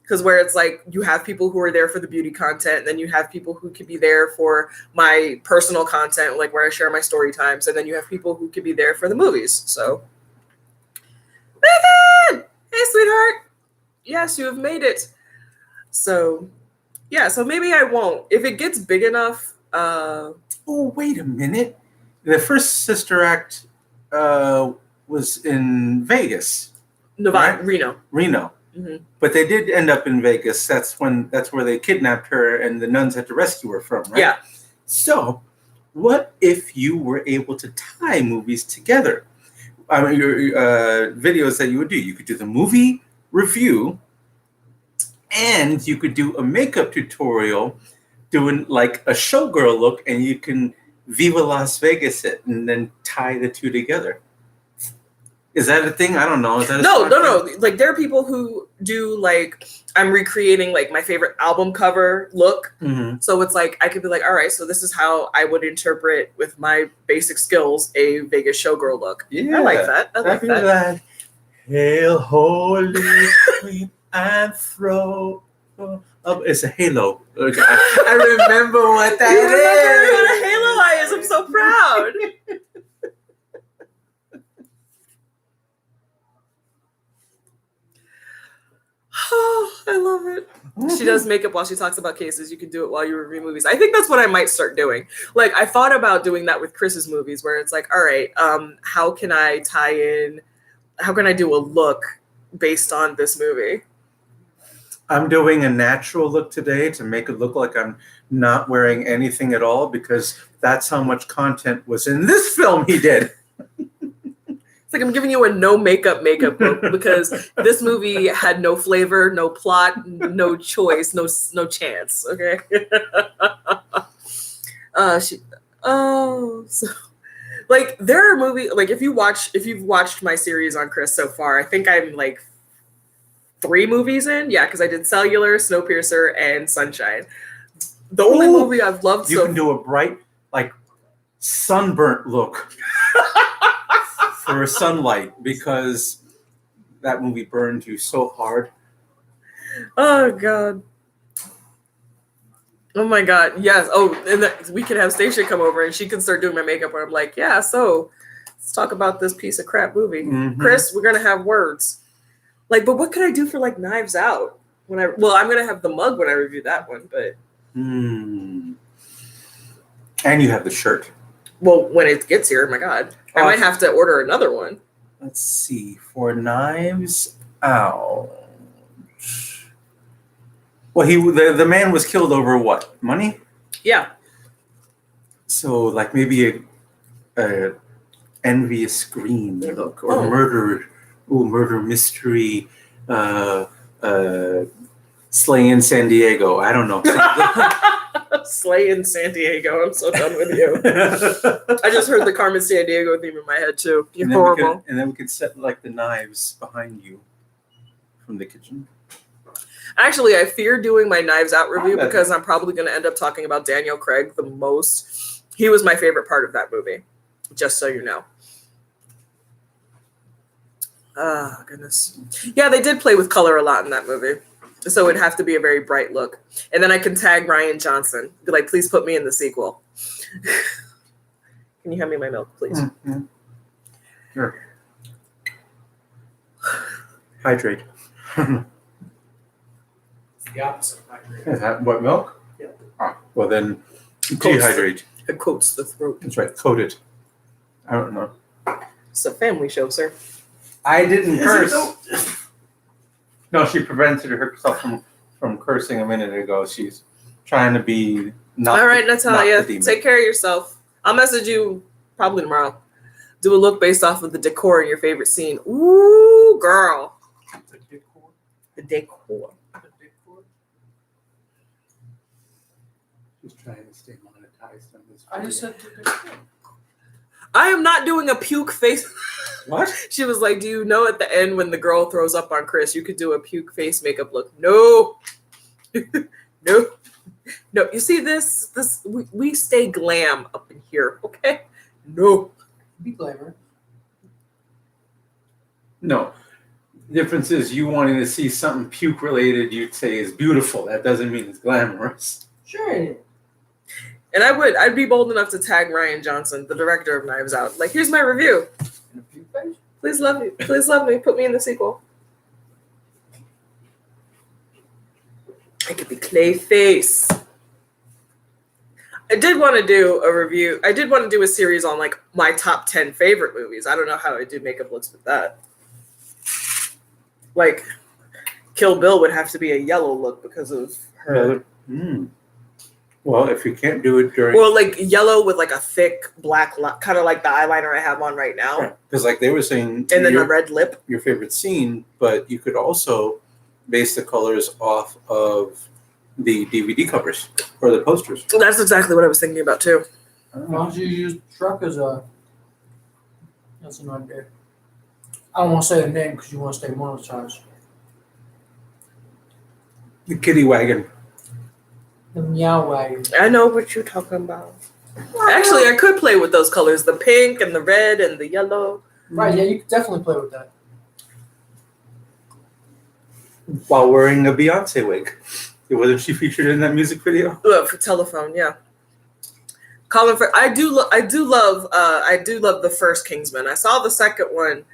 Because where it's like you have people who are there for the beauty content, and then you have people who could be there for my personal content, like where I share my story times, and then you have people who could be there for the movies. So, Megan! Hey, sweetheart! Yes, you have made it. So, yeah, so maybe I won't. If it gets big enough. Oh, wait a minute. The first Sister Act was in Vegas. Nevada, right? Reno. Mm-hmm. But they did end up in Vegas. That's where they kidnapped her and the nuns had to rescue her from, right? Yeah. So, what if you were able to tie movies together? I mean, your videos that you would do. You could do the movie review, and you could do a makeup tutorial, doing like a showgirl look, and you can Viva Las Vegas it, and then tie the two together. Is that a thing? I don't know. Is that No. Like there are people who do like I'm recreating like my favorite album cover look. Mm-hmm. So it's like I could be like, all right, so this is how I would interpret with my basic skills a Vegas showgirl look. Yeah, I like that. I like that. Like, Hail Holy Queen and throw up. It's a halo. Okay. I remember what that You is. remember what a halo I is. I'm so proud. Oh, I love it. She does makeup while she talks about cases. You can do it while you review movies. I think that's what I might start doing. Like I thought about doing that with Chris's movies where it's like, all right, how can I do a look based on this movie? I'm doing a natural look today to make it look like I'm not wearing anything at all because that's how much content was in this film he did. It's like I'm giving you a no makeup look because this movie had no flavor, no plot, no choice, no chance. Okay. So like there are movies like if you've watched my series on Chris so far, I think I'm like 3 movies in. Yeah, because I did Cellular, Snowpiercer, and Sunshine. The only movie I've loved You can do a bright, like, sunburnt look for sunlight because that movie burned you so hard. Oh God. Oh my God. Yes. Oh, and we can have Stacia come over and she can start doing my makeup where I'm like, yeah, so let's talk about this piece of crap movie. Mhm. Chris, we're gonna have words. Like, but what could I do for like Knives Out? I'm gonna have the mug when I review that one, but And you have the shirt. well, when it gets here, my God. I might have to order another one. Let's see. For Knives Out. Well, the man was killed over what? Money? Yeah. So, like maybe a envious green look or murder mystery, Slay in San Diego. I don't know. Slay in San Diego. I'm so done with you. I just heard the Carmen San Diego theme in my head too. You're horrible. And then we could set like the knives behind you from the kitchen. Actually, I fear doing my Knives Out review because I'm probably going to end up talking about Daniel Craig the most. He was my favorite part of that movie, just so you know. Oh, goodness. Yeah, they did play with color a lot in that movie. So it'd have to be a very bright look. And then I can tag Rian Johnson. Be like, please put me in the sequel. Can you hand me my milk, please? Mm-hmm. Sure. Hydrate. The opposite of hydrate. Is that what, milk? Yeah. Ah, well then, Coats dehydrate. It coats the throat. That's right, coat it. I don't know. It's a family show, sir. I didn't Is it curse. though? No, she prevented herself from cursing a minute ago. She's trying to be not. All right, not Natalia, the demon. take care of yourself. I'll message you probably tomorrow. Do a look based off of the decor in your favorite scene. Ooh, girl. The decor. The decor. The decor. She's trying to stay monetized on this. I just said the decor. I am not doing a puke face. What? She was like, do you know at the end when the girl throws up on Chris, you could do a puke face makeup look? No. No. No. You see this? We stay glam up in here, okay? No. Be glamour. No. The difference is you wanting to see something puke related. You'd say is beautiful. That doesn't mean it's glamorous. Sure. And I'd be bold enough to tag Rian Johnson, the director of Knives Out. Like, here's my review. In a few face. Please love me. Please love me. Put me in the sequel. I could be Clayface. I did want to do a review. I did want to do a series on like my top 10 favorite movies. I don't know how I do makeup looks with that. Like, Kill Bill would have to be a yellow look because of her. Well, if you can't do it during, Well, like yellow with like a thick black, kind of like the eyeliner I have on right now, because like they were saying, and then a red lip. your favorite scene, but you could also base the colors off of the DVD covers or the posters. That's exactly what I was thinking about too. Why don't you use truck as a? That's an idea. I don't want to say the name because you want to stay monetized. The kitty wagon. The meow wagon. I know what you're talking about. Actually, I could play with those colors, the pink and the red and the yellow. Right, yeah, you could definitely play with that. While wearing a Beyonce wig. Wasn't she featured in that music video? For Telephone, yeah. Colin Firth. I do love the first Kingsman. I saw the second one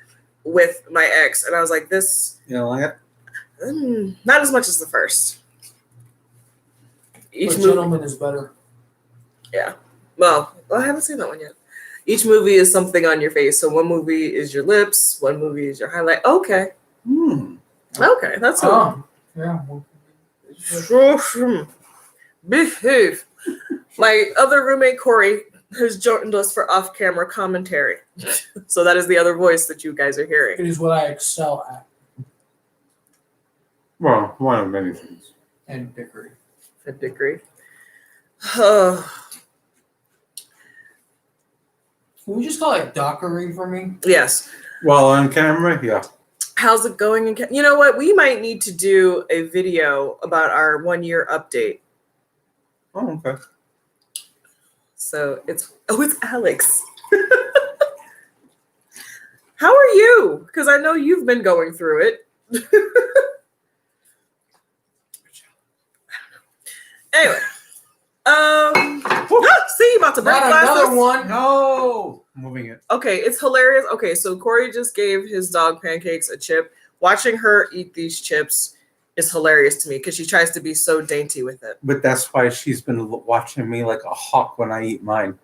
with my ex, and I was like, this You know, like not as much as the first. Each But movie, Gentleman is better. yeah. Well, I haven't seen that one yet. Each movie is something on your face. So one movie is your lips, one movie is your highlight. Okay, okay, that's all. Yeah. Well, Behave. My other roommate Corey has joined us for off-camera commentary. So that is the other voice that you guys are hearing. It is what I excel at. Well, one of many things. And dickery. A degree. Oh, Can we just call it dockery for me? yes. Well, on camera, yeah. How's it going? You know what? We might need to do a video about our 1 year update. Oh, okay. So it's Alex. How are you? Because I know you've been going through it. Anyway, see, you about to break Not glasses. another one. No! Moving it. Okay, it's hilarious. Okay, so Corey just gave his dog Pancakes a chip. Watching her eat these chips is hilarious to me because she tries to be so dainty with it. But that's why she's been watching me like a hawk when I eat mine.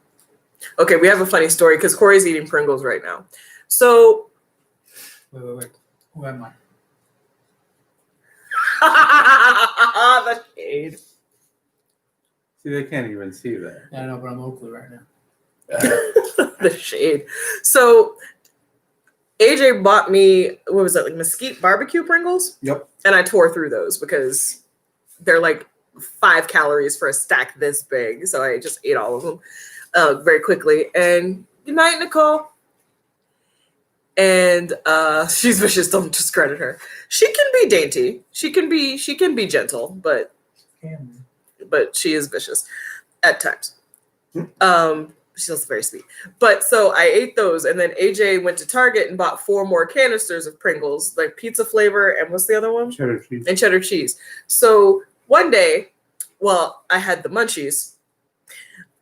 Okay, we have a funny story because Corey's eating Pringles right now. So, Wait. Who am I? the shade. See, they can't even see that. Yeah, I know, but I'm Oakley right now. The shade. So AJ bought me, what was that, like mesquite barbecue Pringles? Yep. And I tore through those because they're like 5 calories for a stack this big. So I just ate all of them very quickly. And good night, Nicole. And she's vicious. Don't discredit her. She can be dainty. She can be gentle, but she is vicious at times. She's also very sweet. But so I ate those, and then AJ went to Target and bought 4 more canisters of Pringles, like pizza flavor, and what's the other one? Cheddar cheese. And cheddar cheese. So one day, well, I had the munchies.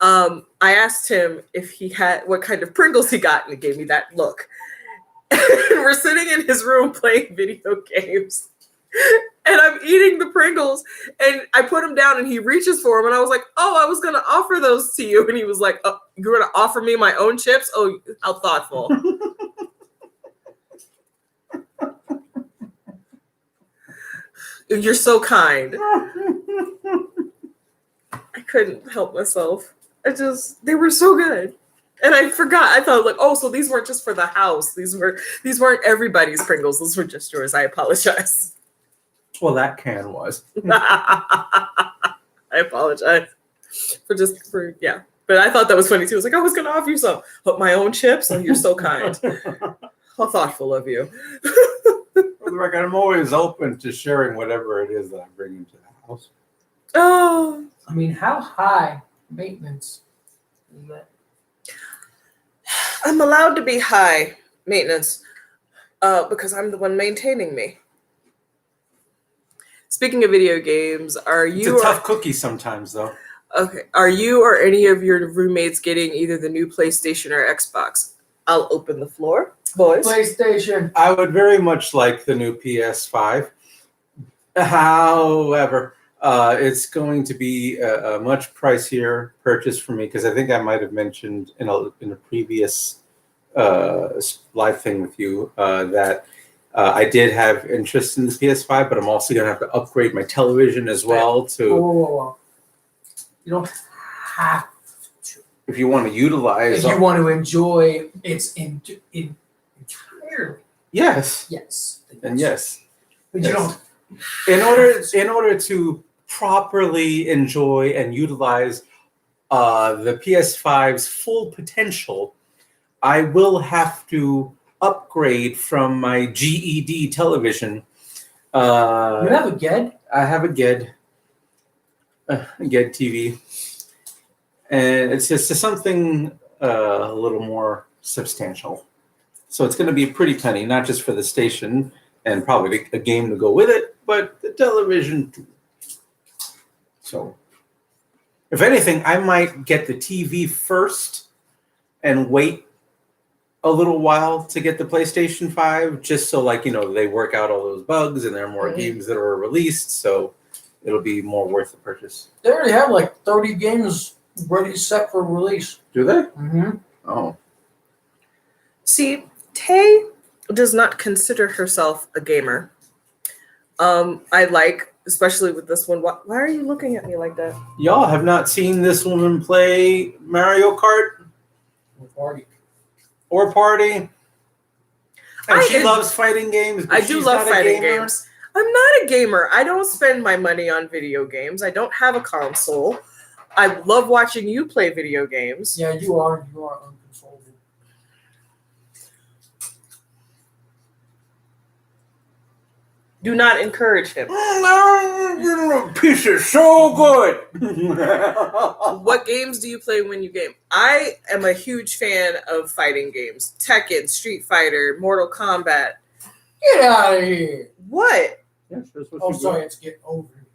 I asked him if he had what kind of Pringles he got, and he gave me that look. And we're sitting in his room playing video games. And I'm eating the Pringles, and I put them down, and he reaches for them, and I was like, "Oh, I was gonna offer those to you," and he was like, "Oh, you're gonna offer me my own chips? Oh, how thoughtful!" You're so kind. I couldn't help myself. They were so good, and I forgot. I thought like, oh, so these weren't just for the house. These weren't everybody's Pringles. Those were just yours. I apologize. Well, that can was. I apologize for yeah. But I thought that was funny too. I was like, I was gonna offer you some, but my own chips. Oh, you're so kind. How thoughtful of you. For the record, I'm always open to sharing whatever it is that I bring into the house. Oh, I mean, how high maintenance is that? I'm allowed to be high maintenance because I'm the one maintaining me. Speaking of video games, are you? It's a tough cookie sometimes, though. Okay. Are you or any of your roommates getting either the new PlayStation or Xbox? I'll open the floor, boys. PlayStation. I would very much like the new PS5. However, it's going to be a much pricier purchase for me because I think I might have mentioned in a previous live thing with you that I did have interest in the PS5, but I'm also going to have to upgrade my television as well to. Whoa. You don't have to. If you want to utilize. If you want to enjoy its entirely. Yes. Yes. And yes. But Yes. you don't. In order to properly enjoy and utilize the PS5's full potential, I will have to upgrade from my GED television. You have a GED? I have a GED TV, and it's just something a little more substantial. So it's going to be a pretty penny, not just for the station and probably a game to go with it, but the television too. So, if anything, I might get the TV first and wait a little while to get the PlayStation 5, just so they work out all those bugs and there are more games that are released, so it'll be more worth the purchase. They already have like 30 games ready set for release. Do they? Mm-hmm. Oh. See, Tay does not consider herself a gamer. I like especially with this one. Why are you looking at me like that? Y'all have not seen this woman play Mario Kart Party. or Party. And she I- loves fighting games. But I do she's love not a fighting gamer. games. I'm not a gamer. I don't spend my money on video games. I don't have a console. I love watching you play video games. Yeah, you are unconsolable. Do not encourage him. Piece is so good. What games do you play when you game? I am a huge fan of fighting games. Tekken, Street Fighter, Mortal Kombat. Get out of here. What? Yes, that's what Oh, she sorry, does. it's get over here.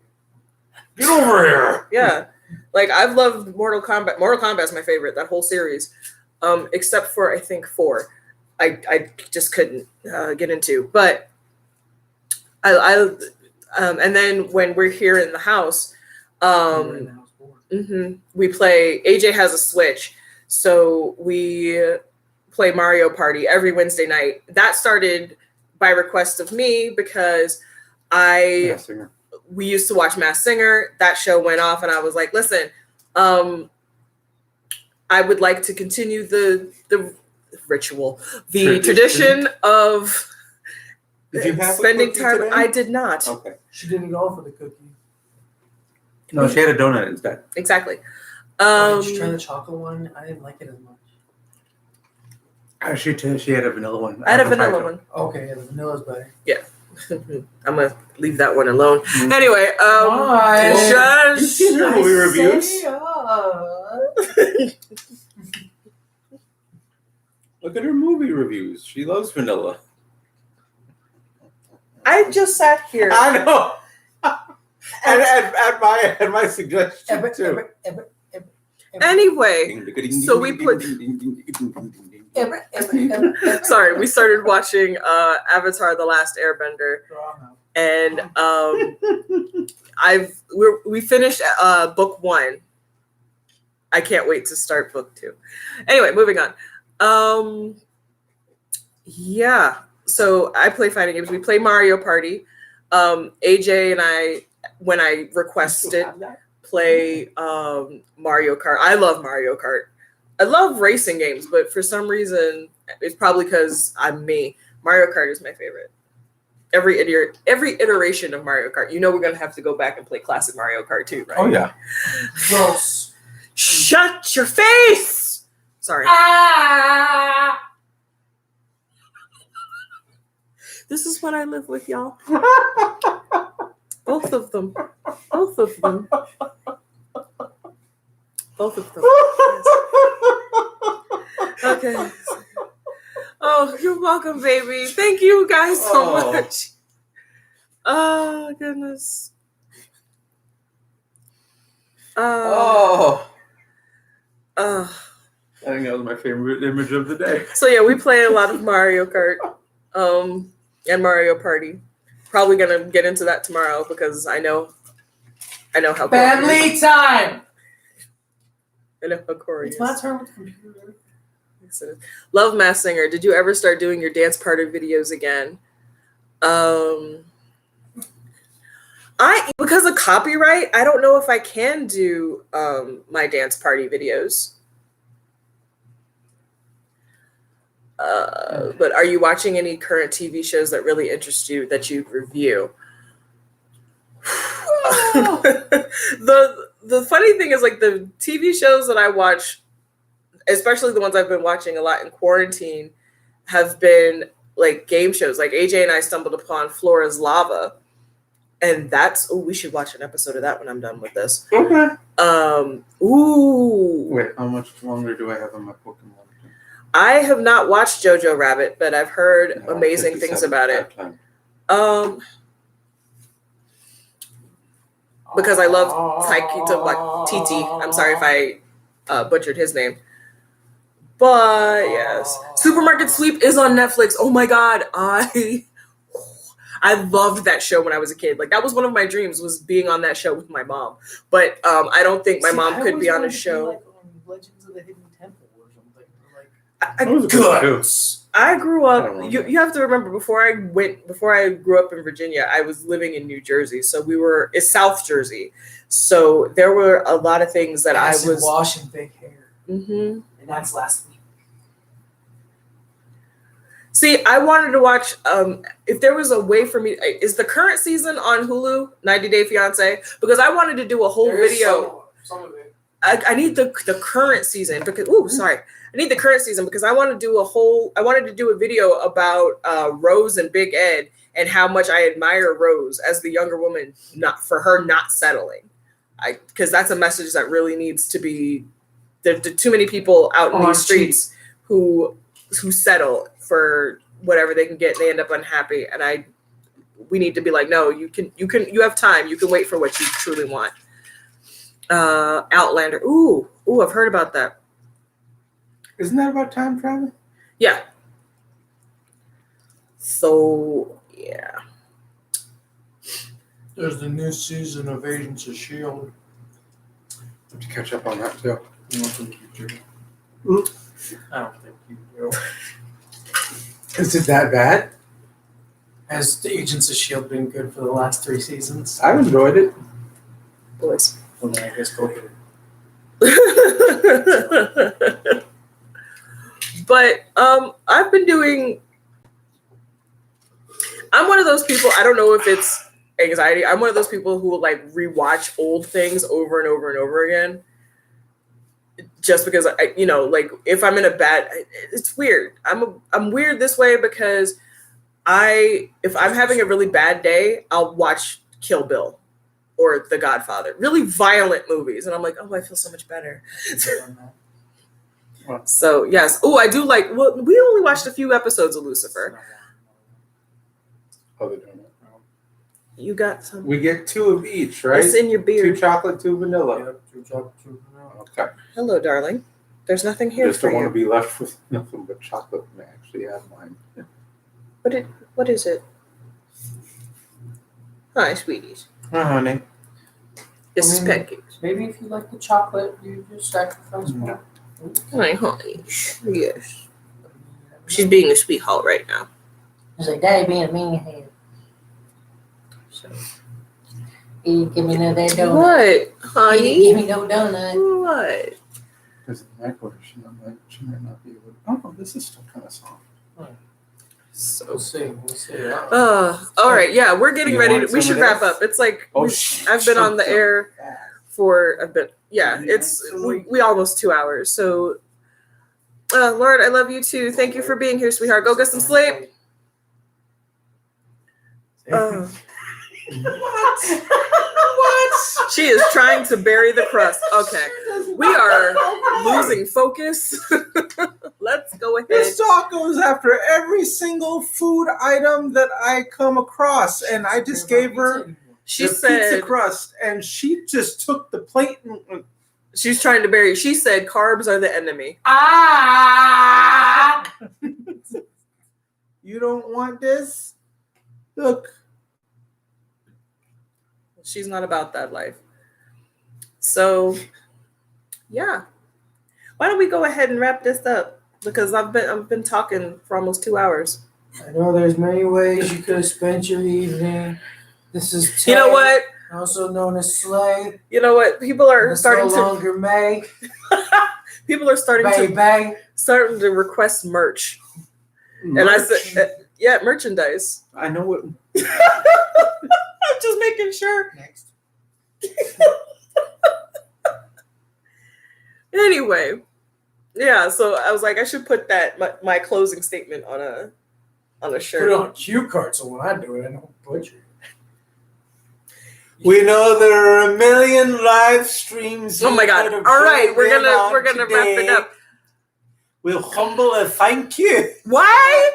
Get over here. Yeah. Like I've loved Mortal Kombat. Mortal Kombat's my favorite, that whole series. Except for I think 4. I just couldn't get into. But I and then when we're here in the house, we play. AJ has a Switch, so we play Mario Party every Wednesday night. That started by request of me because Yeah, singer. we used to watch Masked Singer. That show went off, and I was like, "Listen, I would like to continue the ritual, the tradition of Did you have a spending cookie time." today? I did not. Okay. She did it all for the cookie. No, she had a donut instead. Exactly. Did you try the chocolate one? I didn't like it as much. She had a vanilla one. I had a haven't tried vanilla it. one. Okay, yeah, the vanilla's better. I'm gonna leave that one alone. Mm. Anyway, Why? You've just seen her movie reviews. Look at her movie reviews. She loves vanilla. I just sat here. I know. and at my suggestion too. Anyway, so we put- sorry, we started watching Avatar: The Last Airbender, and we finished book 1. I can't wait to start book 2. Anyway, moving on. Yeah. So I play fighting games. We play Mario Party. AJ and I, when I request it, play Mario Kart. I love Mario Kart. I love racing games, but for some reason, it's probably because I'm me. Mario Kart is my favorite. Every iteration of Mario Kart. You know we're gonna have to go back and play classic Mario Kart too, right? Oh yeah. Gross. Shut your face! Sorry. Ah! This is what I live with, y'all. Both of them. Both of them. Both of them. Yes. Okay. Oh, you're welcome, baby. Thank you guys so Oh. much. Oh, goodness. Oh. Uh, I think that was my favorite image of the day. so yeah, we play a lot of Mario Kart, and Mario Party. Probably gonna get into that tomorrow because I know how Family time. I know how Corey It's is. my turn with the computer. Yes, it is. Love Masked Singer. Did you ever start doing your dance party videos again? Because of copyright, I don't know if I can do my dance party videos. But are you watching any current TV shows that really interest you that you'd review? The funny thing is, like, the TV shows that I watch, especially the ones I've been watching a lot in quarantine, have been like game shows. Like AJ and I stumbled upon Flora's Lava, and we should watch an episode of that when I'm done with this. Okay. Ooh. Wait, how much longer do I have on my Pokemon? I have not watched Jojo Rabbit, but I've heard No, amazing things about it. Because I love Taikito Titi. I'm sorry if I butchered his name. But yes, Supermarket Sweep is on Netflix. Oh my god, I loved that show when I was a kid. Like, that was one of my dreams, was being on that show with my mom. But I don't think my mom could be on a show. Legends of the Hidden Temple or something. Like, That was a good show. I grew I up. don't know. You have to remember before I grew up in Virginia, I was living in New Jersey. So it's South Jersey. So there were a lot of things that I Acid was. washing big hair, Mhm. and that's last week. See, I wanted to watch. If there was a way for me, is the current season on Hulu, 90 Day Fiance? Because I wanted to do a whole There is video. some of it. I need the current season because sorry. I need the current season because I wanted to do a video about Rose and Big Ed and how much I admire Rose as the younger woman, not for her not settling. Because that's a message that really needs to be. There are too many people out in these streets who settle for whatever they can get and they end up unhappy. And we need to be like, no, you have time. You can wait for what you truly want. Outlander. Ooh, I've heard about that. Isn't that about time travel? Yeah. So yeah. There's the new season of Agents of S.H.I.E.L.D. Have to catch up on that too. I don't think you do. I don't think you do. Is it that bad? Has the Agents of S.H.I.E.L.D. been good for the last 3 seasons? I've enjoyed it. Boys. Well, then I guess go ahead. But I've been doing. I'm one of those people. I don't know if it's anxiety. I'm one of those people who will like rewatch old things over and over and over again. Just because like if I'm in a bad, it's weird. I'm weird this way because if I'm having a really bad day, I'll watch Kill Bill or The Godfather, really violent movies, and I'm like, oh, I feel so much better. So yes, I do like. Well, we only watched a few episodes of Lucifer. Oh, they're doing it. You got some. We get 2 of each, right? It's in your 2 beard. chocolate, 2 vanilla. Yep, 2 chocolate, 2 vanilla. Okay. Hello, darling. There's nothing here Just for don't want to you. be left with nothing but chocolate when I actually have mine. What is it? Hi, sweeties. Oh, honey. This is I mean- pancakes. Maybe if you like the chocolate, you just sacrifice more. Hi, honey. Yes. She's being a sweetheart right now. It's like, Daddy being a mean head. So. He didn't give me no that donut. What, He didn't give honey? me no donut. What? Because the microwave, she might not be able to. Oh, no, this is still kind of soft. So. We'll see. All right. Yeah, we're getting You ready. want We should some of wrap this? up. It's like Oh, I've been on the air for a bit. Yeah, You it's want some? we almost 2 hours. So, Lord, I love you too. Thank you for being here, sweetheart. Go get some sleep. Uh, What? she is trying to bury the crust. Okay, we are losing focus. Let's go ahead. This dog goes after every single food item that I come across, and I just gave her She the pizza said crust, and she just took the plate and she's trying to bury. She said carbs are the enemy. Ah! you don't want this? Look. She's not about that life. So, yeah. Why don't we go ahead and wrap this up? Because I've been talking for almost 2 hours. I know there's many ways you could have spent your evening. This is You know Tay, what? also known as Slay. You know what? People are It's starting no to longer May. people are starting to request merch. And I said, yeah, merchandise. I know what. I'm just making sure. Next. Anyway, yeah. So I was like, I should put that my closing statement on a Put it shirt. on cue card so when I do it, I don't butcher it. We know there are a million live streams. Oh my God! All right, we're gonna wrap it up. We'll humble a thank you. Why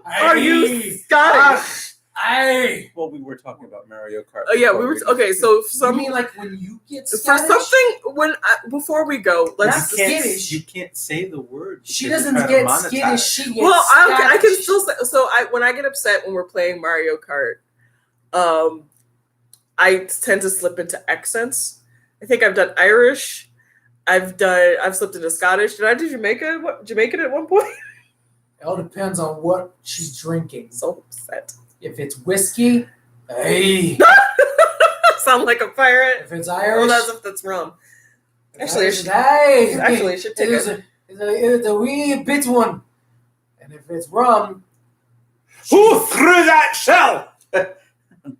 are you Scottish? Hey! Well, we were talking about Mario Kart. Oh yeah, we before were okay. So You mean like when you get for Scottish? something before we go, let's. Not you can't, skittish. you can't say the word. She because doesn't you're get trying to skittish, monetize. she gets Well, I can Scottish. still say. So when I get upset when we're playing Mario Kart, I tend to slip into accents. I think I've done Irish. I've slipped into Scottish. Did I do Jamaican at one point? It all depends on what she's drinking. So upset. If it's whiskey, hey. Sound like a pirate. If it's Oh, Irish, that's rum. Actually, I should- hey. Actually, I should take It's it. it's a wee bit one. And if it's rum, Who threw that shell?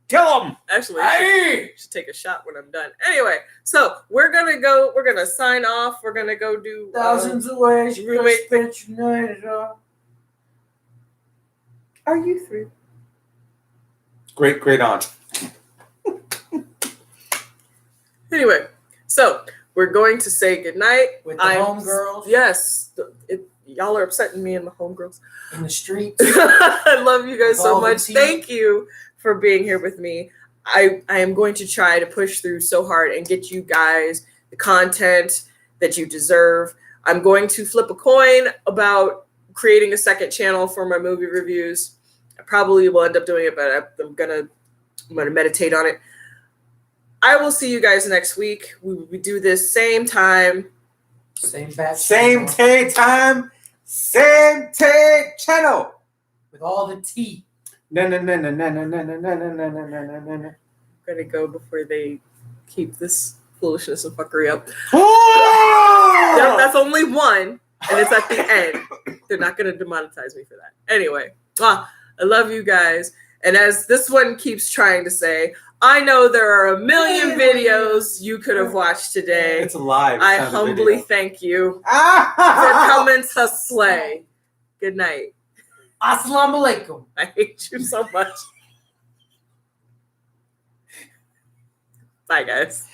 Kill him! Actually, I should take a shot when I'm done. Anyway, so we're gonna sign off. We're gonna go do thousands of ways you roommate could spend your night. Are you through? Great aunt. Anyway, so we're going to say goodnight. With the homegirls Yes, y'all are upsetting me and my homegirls. in the streets. I love you guys With so all the much. tea. Thank you for being here with me. I am going to try to push through so hard and get you guys the content that you deserve. I'm going to flip a coin about creating a second channel for my movie reviews. I probably will end up doing it, but I'm gonna meditate on it. I will see you guys next week. We do this same time. Same batch. Same tay time, same tay channel. With all the tea. No. I'm gonna go before they keep this foolishness and fuckery up. Yep, that's only one, and it's at the end. They're not gonna demonetize me for that. Anyway, I love you guys. And as this one keeps trying to say, I know there are a million videos you could have watched today. It's live. I humbly thank you for Ah! coming to slay. Good night. Assalamu alaikum. I hate you so much. Bye, guys.